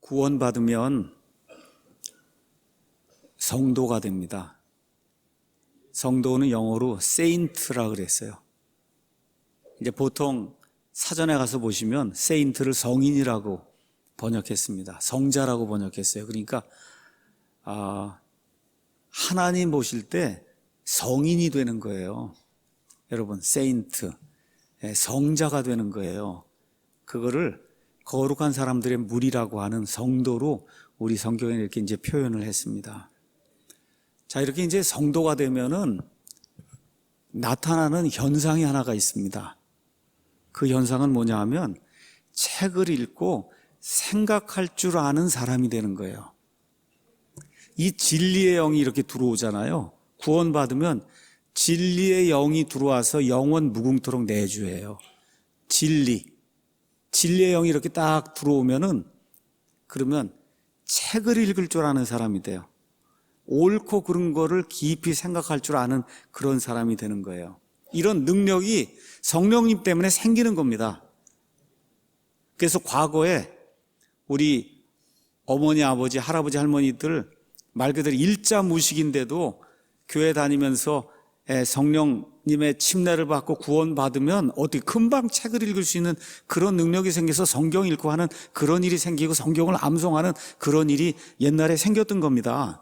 구원받으면 성도가 됩니다. 성도는 영어로 세인트라 그랬어요. 이제 보통 사전에 가서 보시면 세인트를 성인이라고 번역했습니다. 성자라고 번역했어요. 그러니까 하나님 보실 때 성인이 되는 거예요. 여러분, 세인트, 성자가 되는 거예요. 그거를 거룩한 사람들의 무리라고 하는 성도로 우리 성경에 이렇게 이제 표현을 했습니다. 자, 이렇게 이제 성도가 되면은 나타나는 현상이 하나가 있습니다. 그 현상은 뭐냐 하면 책을 읽고 생각할 줄 아는 사람이 되는 거예요. 이 진리의 영이 이렇게 들어오잖아요. 구원받으면 진리의 영이 들어와서 영원 무궁토록 내주예요. 진리의 영이 이렇게 딱 들어오면은 그러면 책을 읽을 줄 아는 사람이 돼요. 옳고 그른 거를 깊이 생각할 줄 아는 그런 사람이 되는 거예요. 이런 능력이 성령님 때문에 생기는 겁니다. 그래서 과거에 우리 어머니, 아버지, 할아버지, 할머니들 말 그대로 일자무식인데도 교회 다니면서 성령님의 침례를 받고 구원받으면 어떻게 금방 책을 읽을 수 있는 그런 능력이 생겨서 성경 읽고 하는 그런 일이 생기고 성경을 암송하는 그런 일이 옛날에 생겼던 겁니다.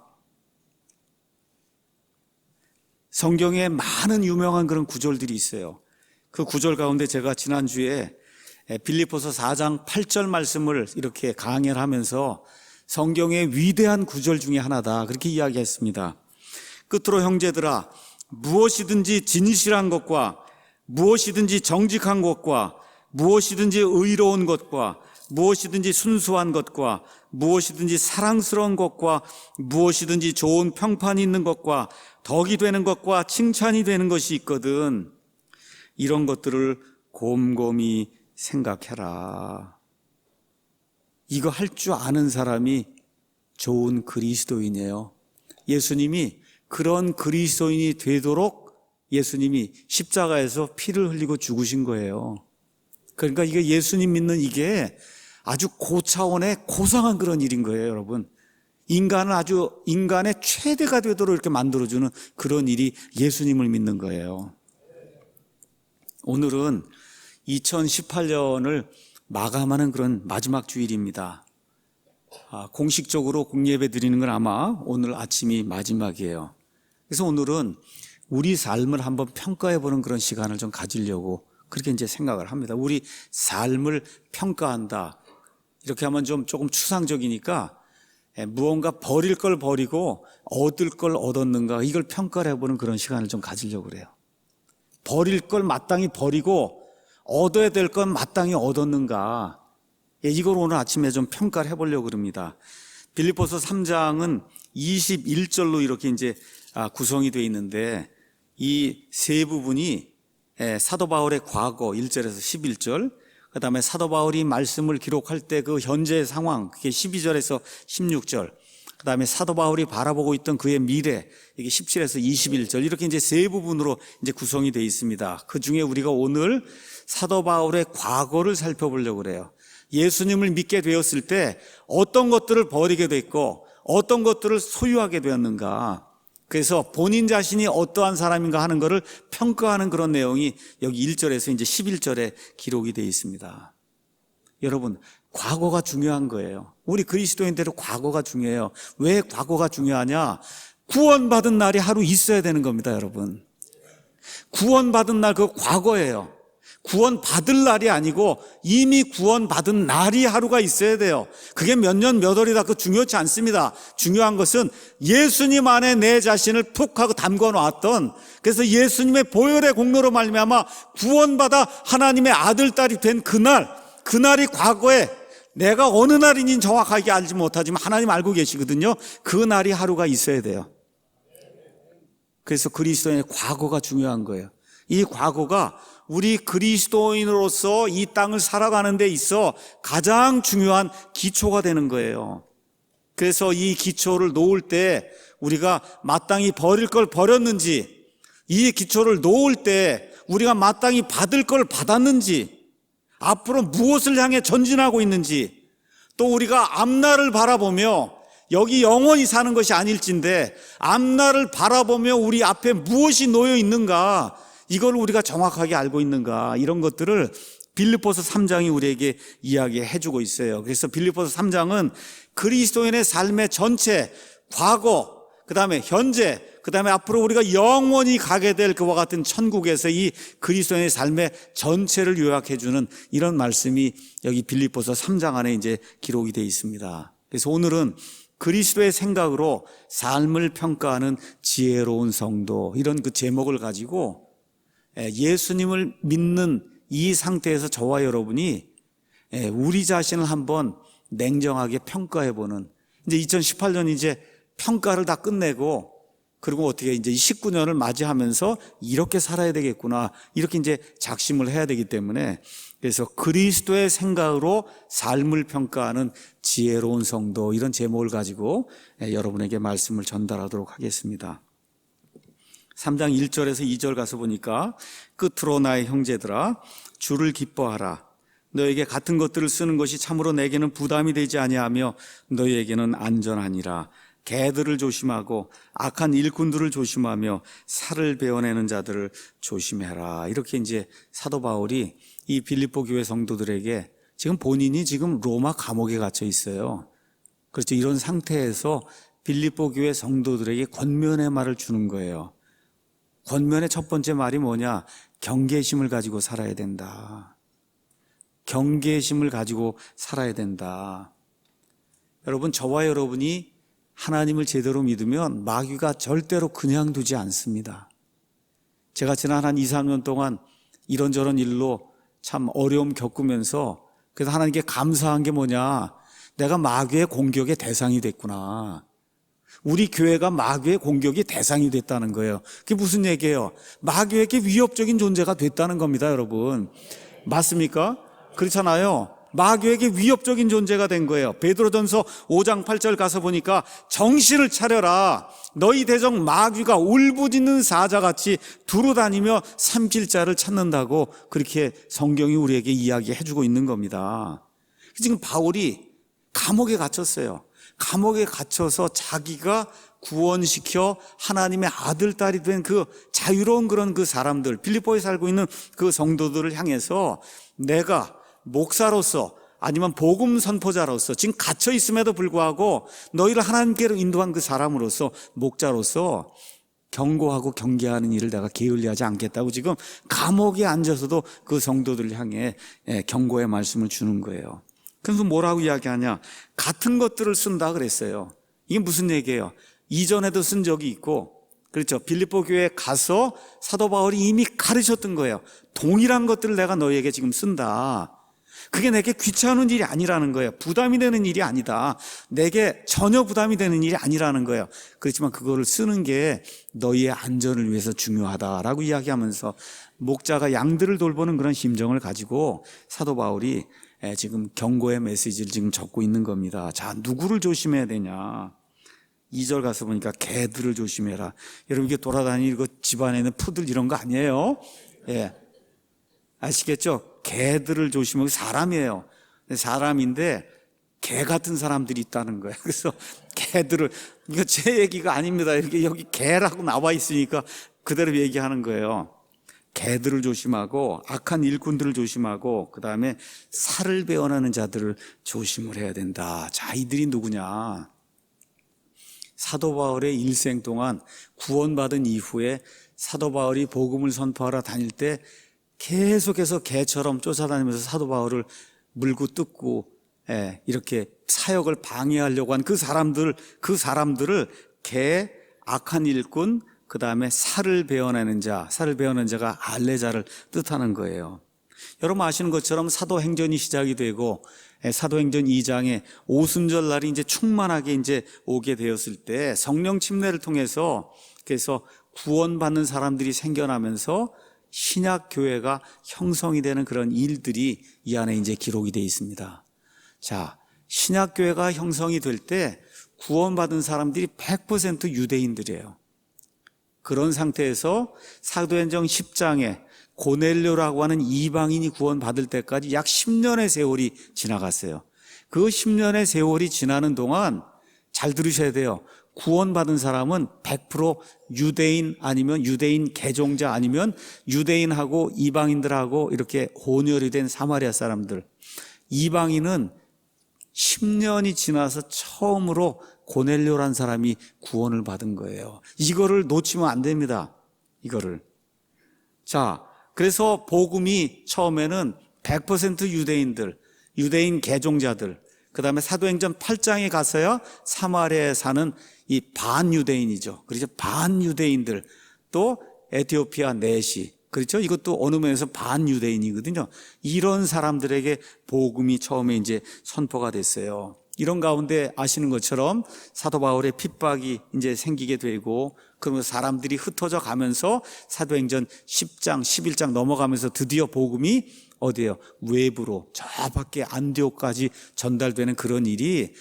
성경에 많은 유명한 그런 구절들이 있어요. 그 구절 가운데 제가 지난주에 빌립보서 4장 8절 말씀을 이렇게 강해를 하면서 성경의 위대한 구절 중에 하나다 그렇게 이야기했습니다. 끝으로 형제들아, 무엇이든지 진실한 것과 무엇이든지 정직한 것과 무엇이든지 의로운 것과 무엇이든지 순수한 것과 무엇이든지 사랑스러운 것과 무엇이든지 좋은 평판이 있는 것과 덕이 되는 것과 칭찬이 되는 것이 있거든 이런 것들을 곰곰이 생각해라. 이거 할 줄 아는 사람이 좋은 그리스도인이에요. 예수님이 그런 그리스도인이 되도록 예수님이 십자가에서 피를 흘리고 죽으신 거예요. 그러니까 이게 예수님 믿는 이게 아주 고차원의 고상한 그런 일인 거예요, 여러분. 인간을 아주 인간의 최대가 되도록 이렇게 만들어주는 그런 일이 예수님을 믿는 거예요. 오늘은 2018년을 마감하는 그런 마지막 주일입니다. 공식적으로 공예배 드리는 건 아마 오늘 아침이 마지막이에요. 그래서 오늘은 우리 삶을 한번 평가해보는 그런 시간을 좀 가지려고 그렇게 이제 생각을 합니다. 우리 삶을 평가한다. 이렇게 하면 좀 조금 추상적이니까 무언가 버릴 걸 버리고 얻을 걸 얻었는가 이걸 평가를 해보는 그런 시간을 좀 가지려고 그래요. 버릴 걸 마땅히 버리고 얻어야 될 건 마땅히 얻었는가 이걸 오늘 아침에 좀 평가를 해보려고 그럽니다. 빌립보서 3장은 21절로 이렇게 이제 구성이 되어 있는데 이 세 부분이 사도 바울의 과거 1절에서 11절, 그 다음에 사도 바울이 말씀을 기록할 때 그 현재의 상황, 그게 12절에서 16절, 그 다음에 사도 바울이 바라보고 있던 그의 미래, 이게 17에서 21절, 이렇게 이제 세 부분으로 이제 구성이 되어 있습니다. 그 중에 우리가 오늘 사도 바울의 과거를 살펴보려고 그래요. 예수님을 믿게 되었을 때 어떤 것들을 버리게 됐고, 어떤 것들을 소유하게 되었는가. 그래서 본인 자신이 어떠한 사람인가 하는 것을 평가하는 그런 내용이 여기 1절에서 이제 11절에 기록이 되어 있습니다. 여러분, 과거가 중요한 거예요. 우리 그리스도인들은 과거가 중요해요. 왜 과거가 중요하냐? 구원받은 날이 하루 있어야 되는 겁니다, 여러분. 구원받은 날 그 과거예요. 구원받을 날이 아니고 이미 구원받은 날이 하루가 있어야 돼요. 그게 몇 년 몇 월이다 그 중요치 않습니다. 중요한 것은 예수님 안에 내 자신을 푹 하고 담궈 놨던, 그래서 예수님의 보혈의 공로로 말미암아 구원받아 하나님의 아들 딸이 된 그날이 과거에 내가 어느 날인지는 정확하게 알지 못하지만 하나님 알고 계시거든요. 그 날이 하루가 있어야 돼요. 그래서 그리스도인의 과거가 중요한 거예요. 이 과거가 우리 그리스도인으로서 이 땅을 살아가는 데 있어 가장 중요한 기초가 되는 거예요. 그래서 이 기초를 놓을 때 우리가 마땅히 버릴 걸 버렸는지, 이 기초를 놓을 때 우리가 마땅히 받을 걸 받았는지, 앞으로 무엇을 향해 전진하고 있는지, 또 우리가 앞날을 바라보며 여기 영원히 사는 것이 아닐진데 앞날을 바라보며 우리 앞에 무엇이 놓여 있는가, 이걸 우리가 정확하게 알고 있는가, 이런 것들을 빌립보서 3장이 우리에게 이야기해 주고 있어요. 그래서 빌립보서 3장은 그리스도인의 삶의 전체, 과거, 그 다음에 현재, 그 다음에 앞으로 우리가 영원히 가게 될 그와 같은 천국에서 이 그리스도인의 삶의 전체를 요약해 주는 이런 말씀이 여기 빌립보서 3장 안에 이제 기록이 되어 있습니다. 그래서 오늘은 그리스도의 생각으로 삶을 평가하는 지혜로운 성도, 이런 그 제목을 가지고 예수님을 믿는 이 상태에서 저와 여러분이 우리 자신을 한번 냉정하게 평가해보는, 이제 2018년 이제 평가를 다 끝내고 그리고 어떻게 이제 19년을 맞이하면서 이렇게 살아야 되겠구나, 이렇게 이제 작심을 해야 되기 때문에, 그래서 그리스도의 생각으로 삶을 평가하는 지혜로운 성도, 이런 제목을 가지고 여러분에게 말씀을 전달하도록 하겠습니다. 3장 1절에서 2절 가서 보니까 끝으로 나의 형제들아 주를 기뻐하라. 너에게 같은 것들을 쓰는 것이 참으로 내게는 부담이 되지 아니하며 너희에게는 안전하니라. 개들을 조심하고 악한 일꾼들을 조심하며 살을 베어내는 자들을 조심해라. 이렇게 이제 사도 바울이 이 빌립보 교회 성도들에게, 지금 본인이 지금 로마 감옥에 갇혀 있어요. 그렇죠. 이런 상태에서 빌립보 교회 성도들에게 권면의 말을 주는 거예요. 권면의 첫 번째 말이 뭐냐? 경계심을 가지고 살아야 된다. 경계심을 가지고 살아야 된다. 여러분, 저와 여러분이 하나님을 제대로 믿으면 마귀가 절대로 그냥 두지 않습니다. 제가 지난 한 2, 3년 동안 이런저런 일로 참 어려움 겪으면서, 그래서 하나님께 감사한 게 뭐냐? 내가 마귀의 공격의 대상이 됐구나. 우리 교회가 마귀의 공격이 대상이 됐다는 거예요. 그게 무슨 얘기예요? 마귀에게 위협적인 존재가 됐다는 겁니다, 여러분. 맞습니까? 그렇잖아요. 마귀에게 위협적인 존재가 된 거예요. 베드로전서 5장 8절 가서 보니까 정신을 차려라. 너희 대적 마귀가 울부짖는 사자같이 두루다니며 삼킬 자를 찾는다고, 그렇게 성경이 우리에게 이야기해 주고 있는 겁니다. 지금 바울이 감옥에 갇혔어요. 감옥에 갇혀서 자기가 구원시켜 하나님의 아들, 딸이 된 그 자유로운 그런 그 사람들, 빌립보에 살고 있는 그 성도들을 향해서 내가 목사로서 아니면 복음 선포자로서 지금 갇혀 있음에도 불구하고 너희를 하나님께로 인도한 그 사람으로서, 목자로서 경고하고 경계하는 일을 내가 게을리하지 않겠다고 지금 감옥에 앉아서도 그 성도들을 향해 경고의 말씀을 주는 거예요. 그래서 뭐라고 이야기하냐? 같은 것들을 쓴다 그랬어요. 이게 무슨 얘기예요? 이전에도 쓴 적이 있고, 그렇죠. 빌립보 교회에 가서 사도 바울이 이미 가르쳤던 거예요. 동일한 것들을 내가 너희에게 지금 쓴다. 그게 내게 귀찮은 일이 아니라는 거예요. 부담이 되는 일이 아니다. 내게 전혀 부담이 되는 일이 아니라는 거예요. 그렇지만 그거를 쓰는 게 너희의 안전을 위해서 중요하다라고 이야기하면서 목자가 양들을 돌보는 그런 심정을 가지고 사도 바울이 지금 경고의 메시지를 지금 적고 있는 겁니다. 자, 누구를 조심해야 되냐? 2절 가서 보니까 개들을 조심해라. 여러분, 이게 돌아다니고 집안에 있는 푸들 이런 거 아니에요? 예. 아시겠죠? 개들을 조심하고, 사람이에요. 사람인데 개 같은 사람들이 있다는 거예요. 그래서 개들을, 이거 제 얘기가 아닙니다. 이렇게 여기 개라고 나와 있으니까 그대로 얘기하는 거예요. 개들을 조심하고 악한 일꾼들을 조심하고 그 다음에 살을 베어나는 자들을 조심을 해야 된다. 자, 이들이 누구냐? 사도 바울의 일생 동안 구원받은 이후에 사도 바울이 복음을 선포하러 다닐 때 계속해서 개처럼 쫓아다니면서 사도 바울을 물고 뜯고 이렇게 사역을 방해하려고 한 그 사람들을 개, 악한 일꾼, 그 다음에 살을 베어내는 자, 살을 베어내는 자가 알레자를 뜻하는 거예요. 여러분 아시는 것처럼 사도행전이 시작이 되고 사도행전 2장에 오순절 날이 이제 충만하게 이제 오게 되었을 때 성령 침례를 통해서, 그래서 구원받는 사람들이 생겨나면서 신약 교회가 형성이 되는 그런 일들이 이 안에 이제 기록이 되어 있습니다. 자, 신약 교회가 형성이 될 때 구원받은 사람들이 100% 유대인들이에요. 그런 상태에서 사도행전 10장에 고넬료라고 하는 이방인이 구원받을 때까지 약 10년의 세월이 지나갔어요. 그 10년의 세월이 지나는 동안 잘 들으셔야 돼요. 구원받은 사람은 100% 유대인 아니면 유대인 개종자 아니면 유대인하고 이방인들하고 이렇게 혼혈이 된 사마리아 사람들. 이방인은 10년이 지나서 처음으로 고넬료란 사람이 구원을 받은 거예요. 이거를 놓치면 안 됩니다. 이거를. 자, 그래서 복음이 처음에는 100% 유대인들, 유대인 개종자들, 그 다음에 사도행전 8장에 가서야 사마리아에 사는 이 반유대인이죠. 그렇죠. 반유대인들, 또 에티오피아 내시, 그렇죠. 이것도 어느 면에서 반유대인이거든요. 이런 사람들에게 복음이 처음에 이제 선포가 됐어요. 이런 가운데 아시는 것처럼 사도 바울의 핍박이 이제 생기게 되고, 그러면서 사람들이 흩어져 가면서 사도행전 10장, 11장 넘어가면서 드디어 복음이 어디예요? 외부로 저 밖에 안디옥까지 전달되는 그런 일이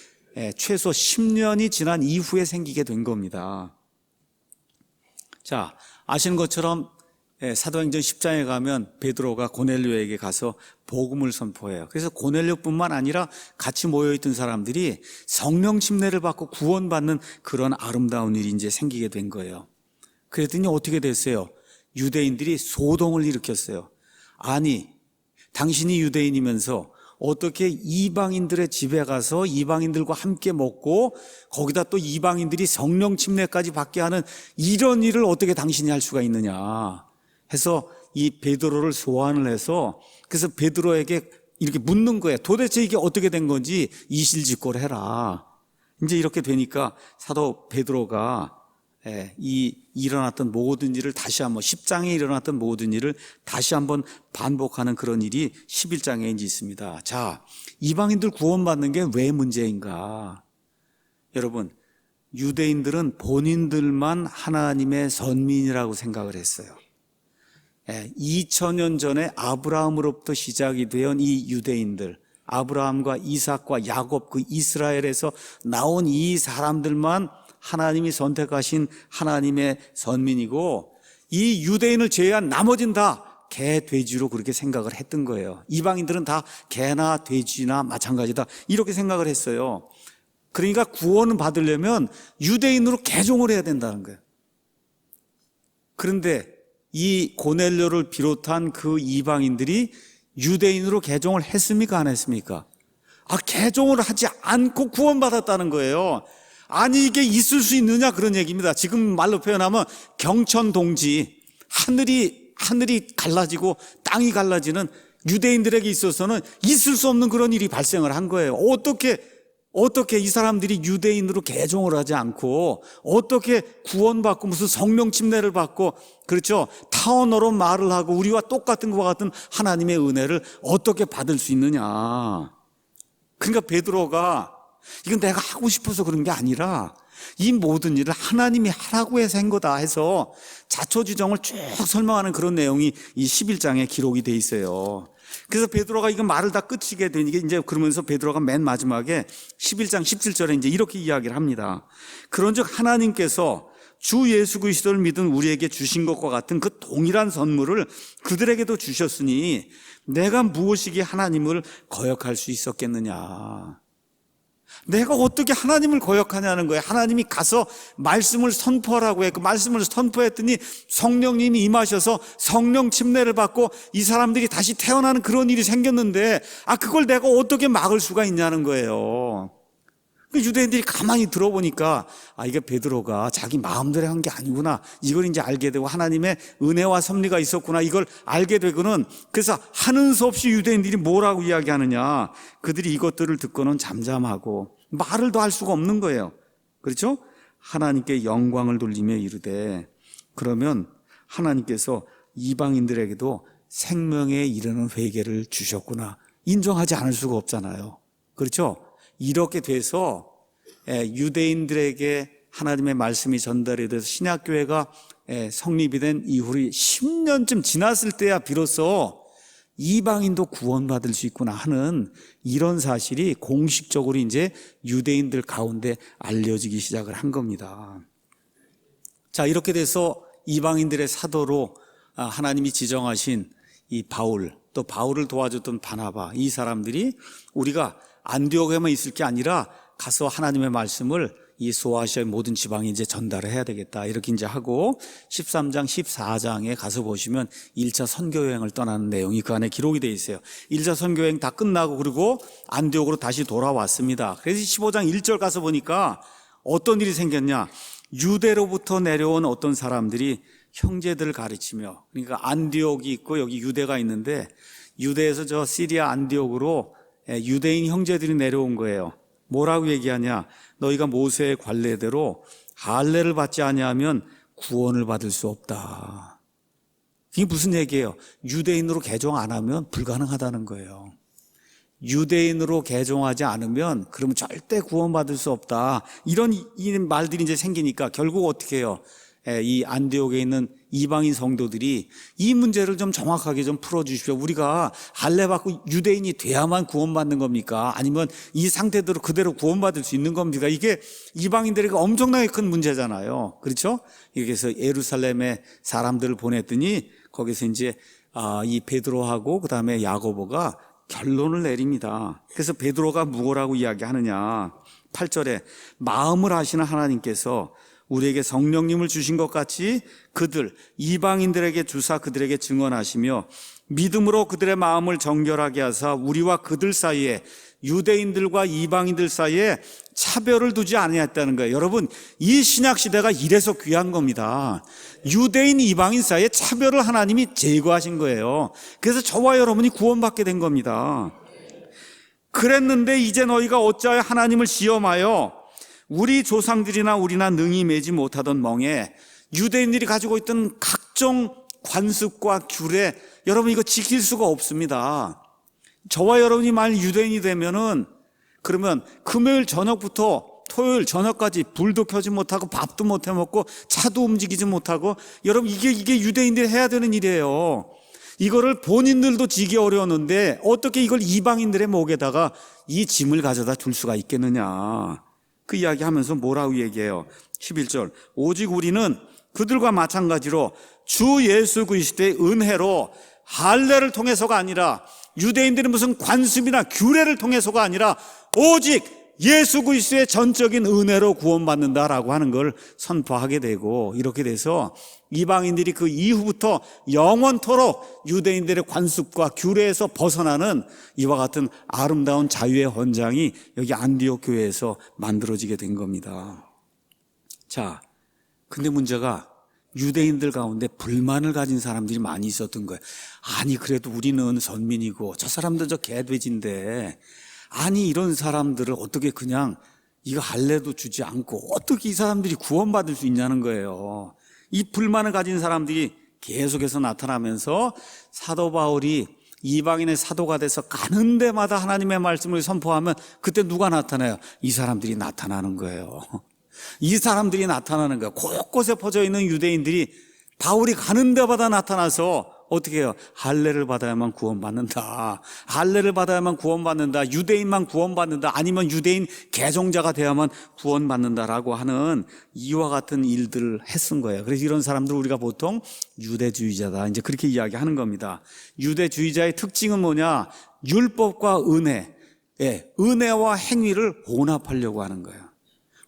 최소 10년이 지난 이후에 생기게 된 겁니다. 자, 아시는 것처럼 사도행전 10장에 가면 베드로가 고넬료에게 가서 복음을 선포해요. 그래서 고넬료뿐만 아니라 같이 모여있던 사람들이 성령 침례를 받고 구원받는 그런 아름다운 일이 이제 생기게 된 거예요. 그랬더니 어떻게 됐어요? 유대인들이 소동을 일으켰어요. 아니, 당신이 유대인이면서 어떻게 이방인들의 집에 가서 이방인들과 함께 먹고 거기다 또 이방인들이 성령 침례까지 받게 하는 이런 일을 어떻게 당신이 할 수가 있느냐 해서 이 베드로를 소환을 해서, 그래서 베드로에게 이렇게 묻는 거예요. 도대체 이게 어떻게 된 건지 이실직고를 해라. 이제 이렇게 되니까 사도 베드로가 이 일어났던 모든 일을 다시 한번, 10장에 일어났던 모든 일을 다시 한번 반복하는 그런 일이 11장에 이제 있습니다. 자, 이방인들 구원받는 게 왜 문제인가? 여러분, 유대인들은 본인들만 하나님의 선민이라고 생각을 했어요. 2000년 전에 아브라함으로부터 시작이 된 이 유대인들, 아브라함과 이삭과 야곱, 그 이스라엘에서 나온 이 사람들만 하나님이 선택하신 하나님의 선민이고, 이 유대인을 제외한 나머지는 다 개, 돼지로 그렇게 생각을 했던 거예요. 이방인들은 다 개나 돼지나 마찬가지다, 이렇게 생각을 했어요. 그러니까 구원을 받으려면 유대인으로 개종을 해야 된다는 거예요. 그런데 이 고넬료를 비롯한 그 이방인들이 유대인으로 개종을 했습니까? 안 했습니까? 개종을 하지 않고 구원받았다는 거예요. 아니, 이게 있을 수 있느냐, 그런 얘기입니다. 지금 말로 표현하면 경천동지, 하늘이 갈라지고 땅이 갈라지는 유대인들에게 있어서는 있을 수 없는 그런 일이 발생을 한 거예요. 어떻게 이 사람들이 유대인으로 개종을 하지 않고 어떻게 구원받고 무슨 성령 침례를 받고, 그렇죠, 타언어로 말을 하고 우리와 똑같은 것과 같은 하나님의 은혜를 어떻게 받을 수 있느냐. 그러니까 베드로가 이건 내가 하고 싶어서 그런 게 아니라 이 모든 일을 하나님이 하라고 해서 한 거다 해서 자초지종을 쭉 설명하는 그런 내용이 이 11장에 기록이 돼 있어요. 그래서 베드로가 이거 말을 다 끝이게 되니까 이제 그러면서 베드로가 맨 마지막에 11장 17절에 이제 이렇게 이야기를 합니다. 그런즉 하나님께서 주 예수 그리스도를 믿은 우리에게 주신 것과 같은 그 동일한 선물을 그들에게도 주셨으니 내가 무엇이기에 하나님을 거역할 수 있었겠느냐. 내가 어떻게 하나님을 거역하냐는 거예요. 하나님이 가서 말씀을 선포하라고 했고, 말씀을 선포했더니 성령님이 임하셔서 성령 침례를 받고 이 사람들이 다시 태어나는 그런 일이 생겼는데, 그걸 내가 어떻게 막을 수가 있냐는 거예요. 유대인들이 가만히 들어보니까 이게 베드로가 자기 마음대로 한 게 아니구나, 이걸 이제 알게 되고 하나님의 은혜와 섭리가 있었구나, 이걸 알게 되고는, 그래서 하는 수 없이 유대인들이 뭐라고 이야기하느냐, 그들이 이것들을 듣고는 잠잠하고 말을 더 할 수가 없는 거예요. 그렇죠? 하나님께 영광을 돌리며 이르되, 그러면 하나님께서 이방인들에게도 생명에 이르는 회개를 주셨구나, 인정하지 않을 수가 없잖아요. 그렇죠? 이렇게 돼서 유대인들에게 하나님의 말씀이 전달이 돼서 신약교회가 성립이 된 이후로 10년쯤 지났을 때야 비로소 이방인도 구원받을 수 있구나 하는 이런 사실이 공식적으로 이제 유대인들 가운데 알려지기 시작을 한 겁니다. 자, 이렇게 돼서 이방인들의 사도로 하나님이 지정하신 이 바울, 또 바울을 도와줬던 바나바, 이 사람들이 우리가 안디옥에만 있을 게 아니라 가서 하나님의 말씀을 이 소아시아의 모든 지방에 이제 전달을 해야 되겠다. 이렇게 이제 하고 13장, 14장에 가서 보시면 1차 선교 여행을 떠나는 내용이 그 안에 기록이 되어 있어요. 1차 선교 여행 다 끝나고 그리고 안디옥으로 다시 돌아왔습니다. 그래서 15장 1절 가서 보니까 어떤 일이 생겼냐? 유대로부터 내려온 어떤 사람들이 형제들을 가르치며, 그러니까 안디옥이 있고 여기 유대가 있는데 유대에서 저 시리아 안디옥으로 유대인 형제들이 내려온 거예요. 뭐라고 얘기하냐? 너희가 모세의 관례대로 할례를 받지 아니하면 구원을 받을 수 없다. 이게 무슨 얘기예요? 유대인으로 개종 안 하면 불가능하다는 거예요. 유대인으로 개종하지 않으면 그러면 절대 구원받을 수 없다. 이런 이 말들이 이제 생기니까 결국 어떻게 해요? 이 안디옥에 있는 이방인 성도들이 이 문제를 좀 정확하게 좀 풀어주십시오. 우리가 할례 받고 유대인이 돼야만 구원받는 겁니까? 아니면 이 상태대로 그대로 구원받을 수 있는 겁니까? 이게 이방인들에게 엄청나게 큰 문제잖아요. 그렇죠? 그래서 예루살렘에 사람들을 보냈더니 거기서 이제 이 베드로하고 그 다음에 야고보가 결론을 내립니다. 그래서 베드로가 무엇라고 이야기하느냐? 8절에 마음을 아시는 하나님께서 우리에게 성령님을 주신 것 같이 그들 이방인들에게 주사 그들에게 증언하시며 믿음으로 그들의 마음을 정결하게 하사 우리와 그들 사이에 유대인들과 이방인들 사이에 차별을 두지 아니했다는 거예요. 여러분, 이 신약 시대가 이래서 귀한 겁니다. 유대인 이방인 사이에 차별을 하나님이 제거하신 거예요. 그래서 저와 여러분이 구원받게 된 겁니다. 그랬는데 이제 너희가 어찌하여 하나님을 시험하여 우리 조상들이나 우리나 능히 매지 못하던 멍에 유대인들이 가지고 있던 각종 관습과 규례, 여러분 이거 지킬 수가 없습니다. 저와 여러분이 만약 유대인이 되면은 그러면 금요일 저녁부터 토요일 저녁까지 불도 켜지 못하고 밥도 못 해 먹고 차도 움직이지 못하고, 여러분 이게 유대인들이 해야 되는 일이에요. 이거를 본인들도 지기 어려웠는데 어떻게 이걸 이방인들의 목에다가 이 짐을 가져다 줄 수가 있겠느냐. 그 이야기하면서 뭐라고 얘기해요? 11절 오직 우리는 그들과 마찬가지로 주 예수 그리스도의 은혜로 할례를 통해서가 아니라, 유대인들은 무슨 관습이나 규례를 통해서가 아니라 오직 예수 그리스도의 전적인 은혜로 구원받는다라고 하는 걸 선포하게 되고, 이렇게 돼서 이방인들이 그 이후부터 영원토록 유대인들의 관습과 규례에서 벗어나는 이와 같은 아름다운 자유의 헌장이 여기 안디옥 교회에서 만들어지게 된 겁니다. 자, 근데 문제가 유대인들 가운데 불만을 가진 사람들이 많이 있었던 거예요. 아니 그래도 우리는 선민이고 저 사람들 저 개돼지인데, 아니 이런 사람들을 어떻게 그냥 이거 할례도 주지 않고 어떻게 이 사람들이 구원받을 수 있냐는 거예요. 이 불만을 가진 사람들이 계속해서 나타나면서 사도 바울이 이방인의 사도가 돼서 가는 데마다 하나님의 말씀을 선포하면 그때 누가 나타나요? 이 사람들이 나타나는 거예요. 이 사람들이 나타나는 거예요. 곳곳에 퍼져 있는 유대인들이 바울이 가는 데마다 나타나서 어떻게 해요? 할례를 받아야만 구원받는다. 할례를 받아야만 구원받는다. 유대인만 구원받는다. 아니면 유대인 개종자가 돼야만 구원받는다라고 하는 이와 같은 일들을 했은 거예요. 그래서 이런 사람들 우리가 보통 유대주의자다, 이제 그렇게 이야기하는 겁니다. 유대주의자의 특징은 뭐냐? 율법과 은혜, 은혜와 행위를 혼합하려고 하는 거예요.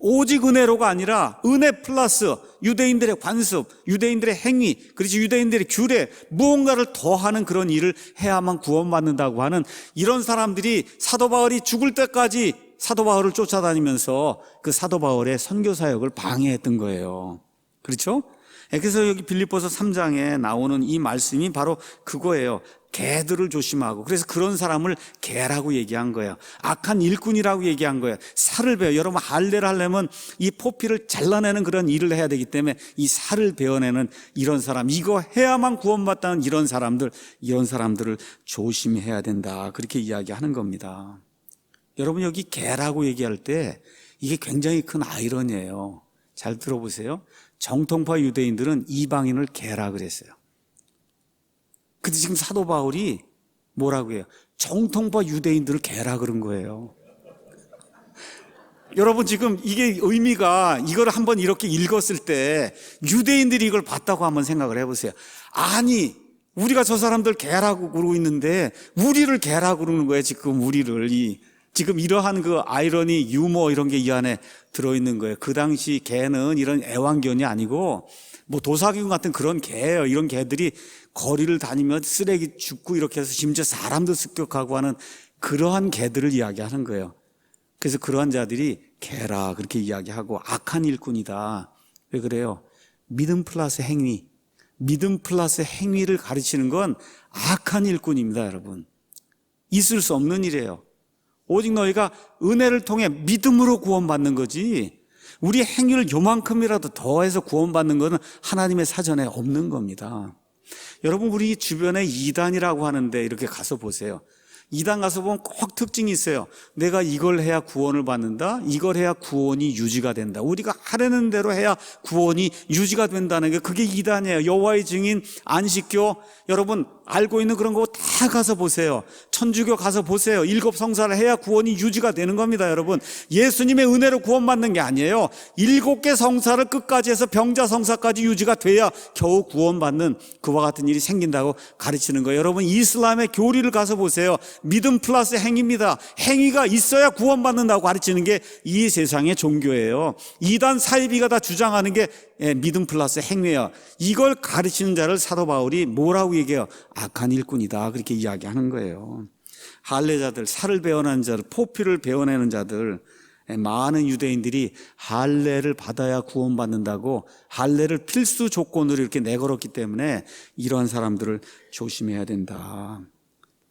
오직 은혜로가 아니라 은혜 플러스 유대인들의 관습, 유대인들의 행위, 그렇지 유대인들의 규례, 무언가를 더하는 그런 일을 해야만 구원받는다고 하는 이런 사람들이 사도 바울이 죽을 때까지 사도 바울을 쫓아다니면서 그 사도 바울의 선교 사역을 방해했던 거예요. 그렇죠? 그래서 여기 빌립보서 3장에 나오는 이 말씀이 바로 그거예요. 개들을 조심하고, 그래서 그런 사람을 개라고 얘기한 거예요. 악한 일꾼이라고 얘기한 거예요. 살을 베어, 여러분 할례를 하려면 이 포피를 잘라내는 그런 일을 해야 되기 때문에 이 살을 베어내는 이런 사람, 이거 해야만 구원받다는 이런 사람들을 조심해야 된다, 그렇게 이야기하는 겁니다. 여러분 여기 개라고 얘기할 때 이게 굉장히 큰 아이러니예요. 잘 들어보세요. 정통파 유대인들은 이방인을 개라 그랬어요. 근데 지금 사도 바울이 뭐라고 해요? 정통파 유대인들을 개라 그런 거예요. 여러분 지금 이게 의미가, 이걸 한번 이렇게 읽었을 때 유대인들이 이걸 봤다고 한번 생각을 해보세요. 아니 우리가 저 사람들 개라고 그러고 있는데 우리를 개라고 그러는 거예요. 지금 우리를. 지금 이러한 그 아이러니, 유머 이런 게 이 안에 들어있는 거예요. 그 당시 개는 이런 애완견이 아니고 뭐 도사균 같은 그런 개예요. 이런 개들이 거리를 다니며 쓰레기 줍고 이렇게 해서 심지어 사람도 습격하고 하는 그러한 개들을 이야기하는 거예요. 그래서 그러한 자들이 개라 그렇게 이야기하고 악한 일꾼이다. 왜 그래요? 믿음 플러스 행위, 믿음 플러스 행위를 가르치는 건 악한 일꾼입니다, 여러분. 있을 수 없는 일이에요. 오직 너희가 은혜를 통해 믿음으로 구원받는 거지, 우리 행위를 요만큼이라도 더해서 구원받는 것은 하나님의 사전에 없는 겁니다. 여러분, 우리 주변에 이단이라고 하는데 이렇게 가서 보세요. 이단 가서 보면 꼭 특징이 있어요. 내가 이걸 해야 구원을 받는다, 이걸 해야 구원이 유지가 된다, 우리가 하려는 대로 해야 구원이 유지가 된다는 게 그게 이단이에요. 여호와의 증인, 안식교, 여러분 알고 있는 그런 거 다 가서 보세요. 천주교 가서 보세요. 7 성사를 해야 구원이 유지가 되는 겁니다. 여러분, 예수님의 은혜로 구원받는 게 아니에요. 7개 성사를 끝까지 해서 병자 성사까지 유지가 돼야 겨우 구원받는 그와 같은 일이 생긴다고 가르치는 거예요. 여러분, 이슬람의 교리를 가서 보세요. 믿음 플러스 행위입니다. 행위가 있어야 구원받는다고 가르치는 게 이 세상의 종교예요. 이단 사이비가 다 주장하는 게 믿음 플러스 행위예요. 이걸 가르치는 자를 사도 바울이 뭐라고 얘기해요? 악한 일꾼이다, 그렇게 이야기하는 거예요. 할례자들, 살을 베어내는 자들, 포피를 베어내는 자들, 많은 유대인들이 할례를 받아야 구원받는다고 할례를 필수 조건으로 이렇게 내걸었기 때문에 이러한 사람들을 조심해야 된다.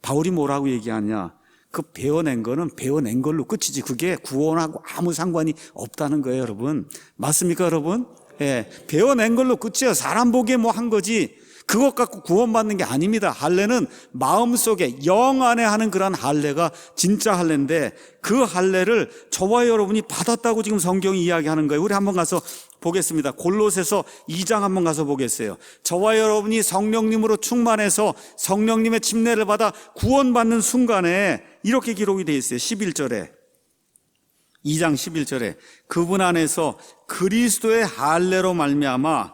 바울이 뭐라고 얘기하냐? 그 베어낸 거는 베어낸 걸로 끝이지 그게 구원하고 아무 상관이 없다는 거예요, 여러분. 맞습니까, 여러분? 예, 베어낸 걸로 끝이에요. 사람 보기에 뭐 한 거지 그것 갖고 구원받는 게 아닙니다. 할례는 마음속에 영 안에 하는 그런 할례가 진짜 할례인데 그 할례를 저와 여러분이 받았다고 지금 성경이 이야기하는 거예요. 우리 한번 가서 보겠습니다. 골로새서 2장 한번 가서 보겠어요. 저와 여러분이 성령님으로 충만해서 성령님의 침례를 받아 구원받는 순간에 이렇게 기록이 되어 있어요. 11절에 2장 11절에 그분 안에서 그리스도의 할례로 말미암아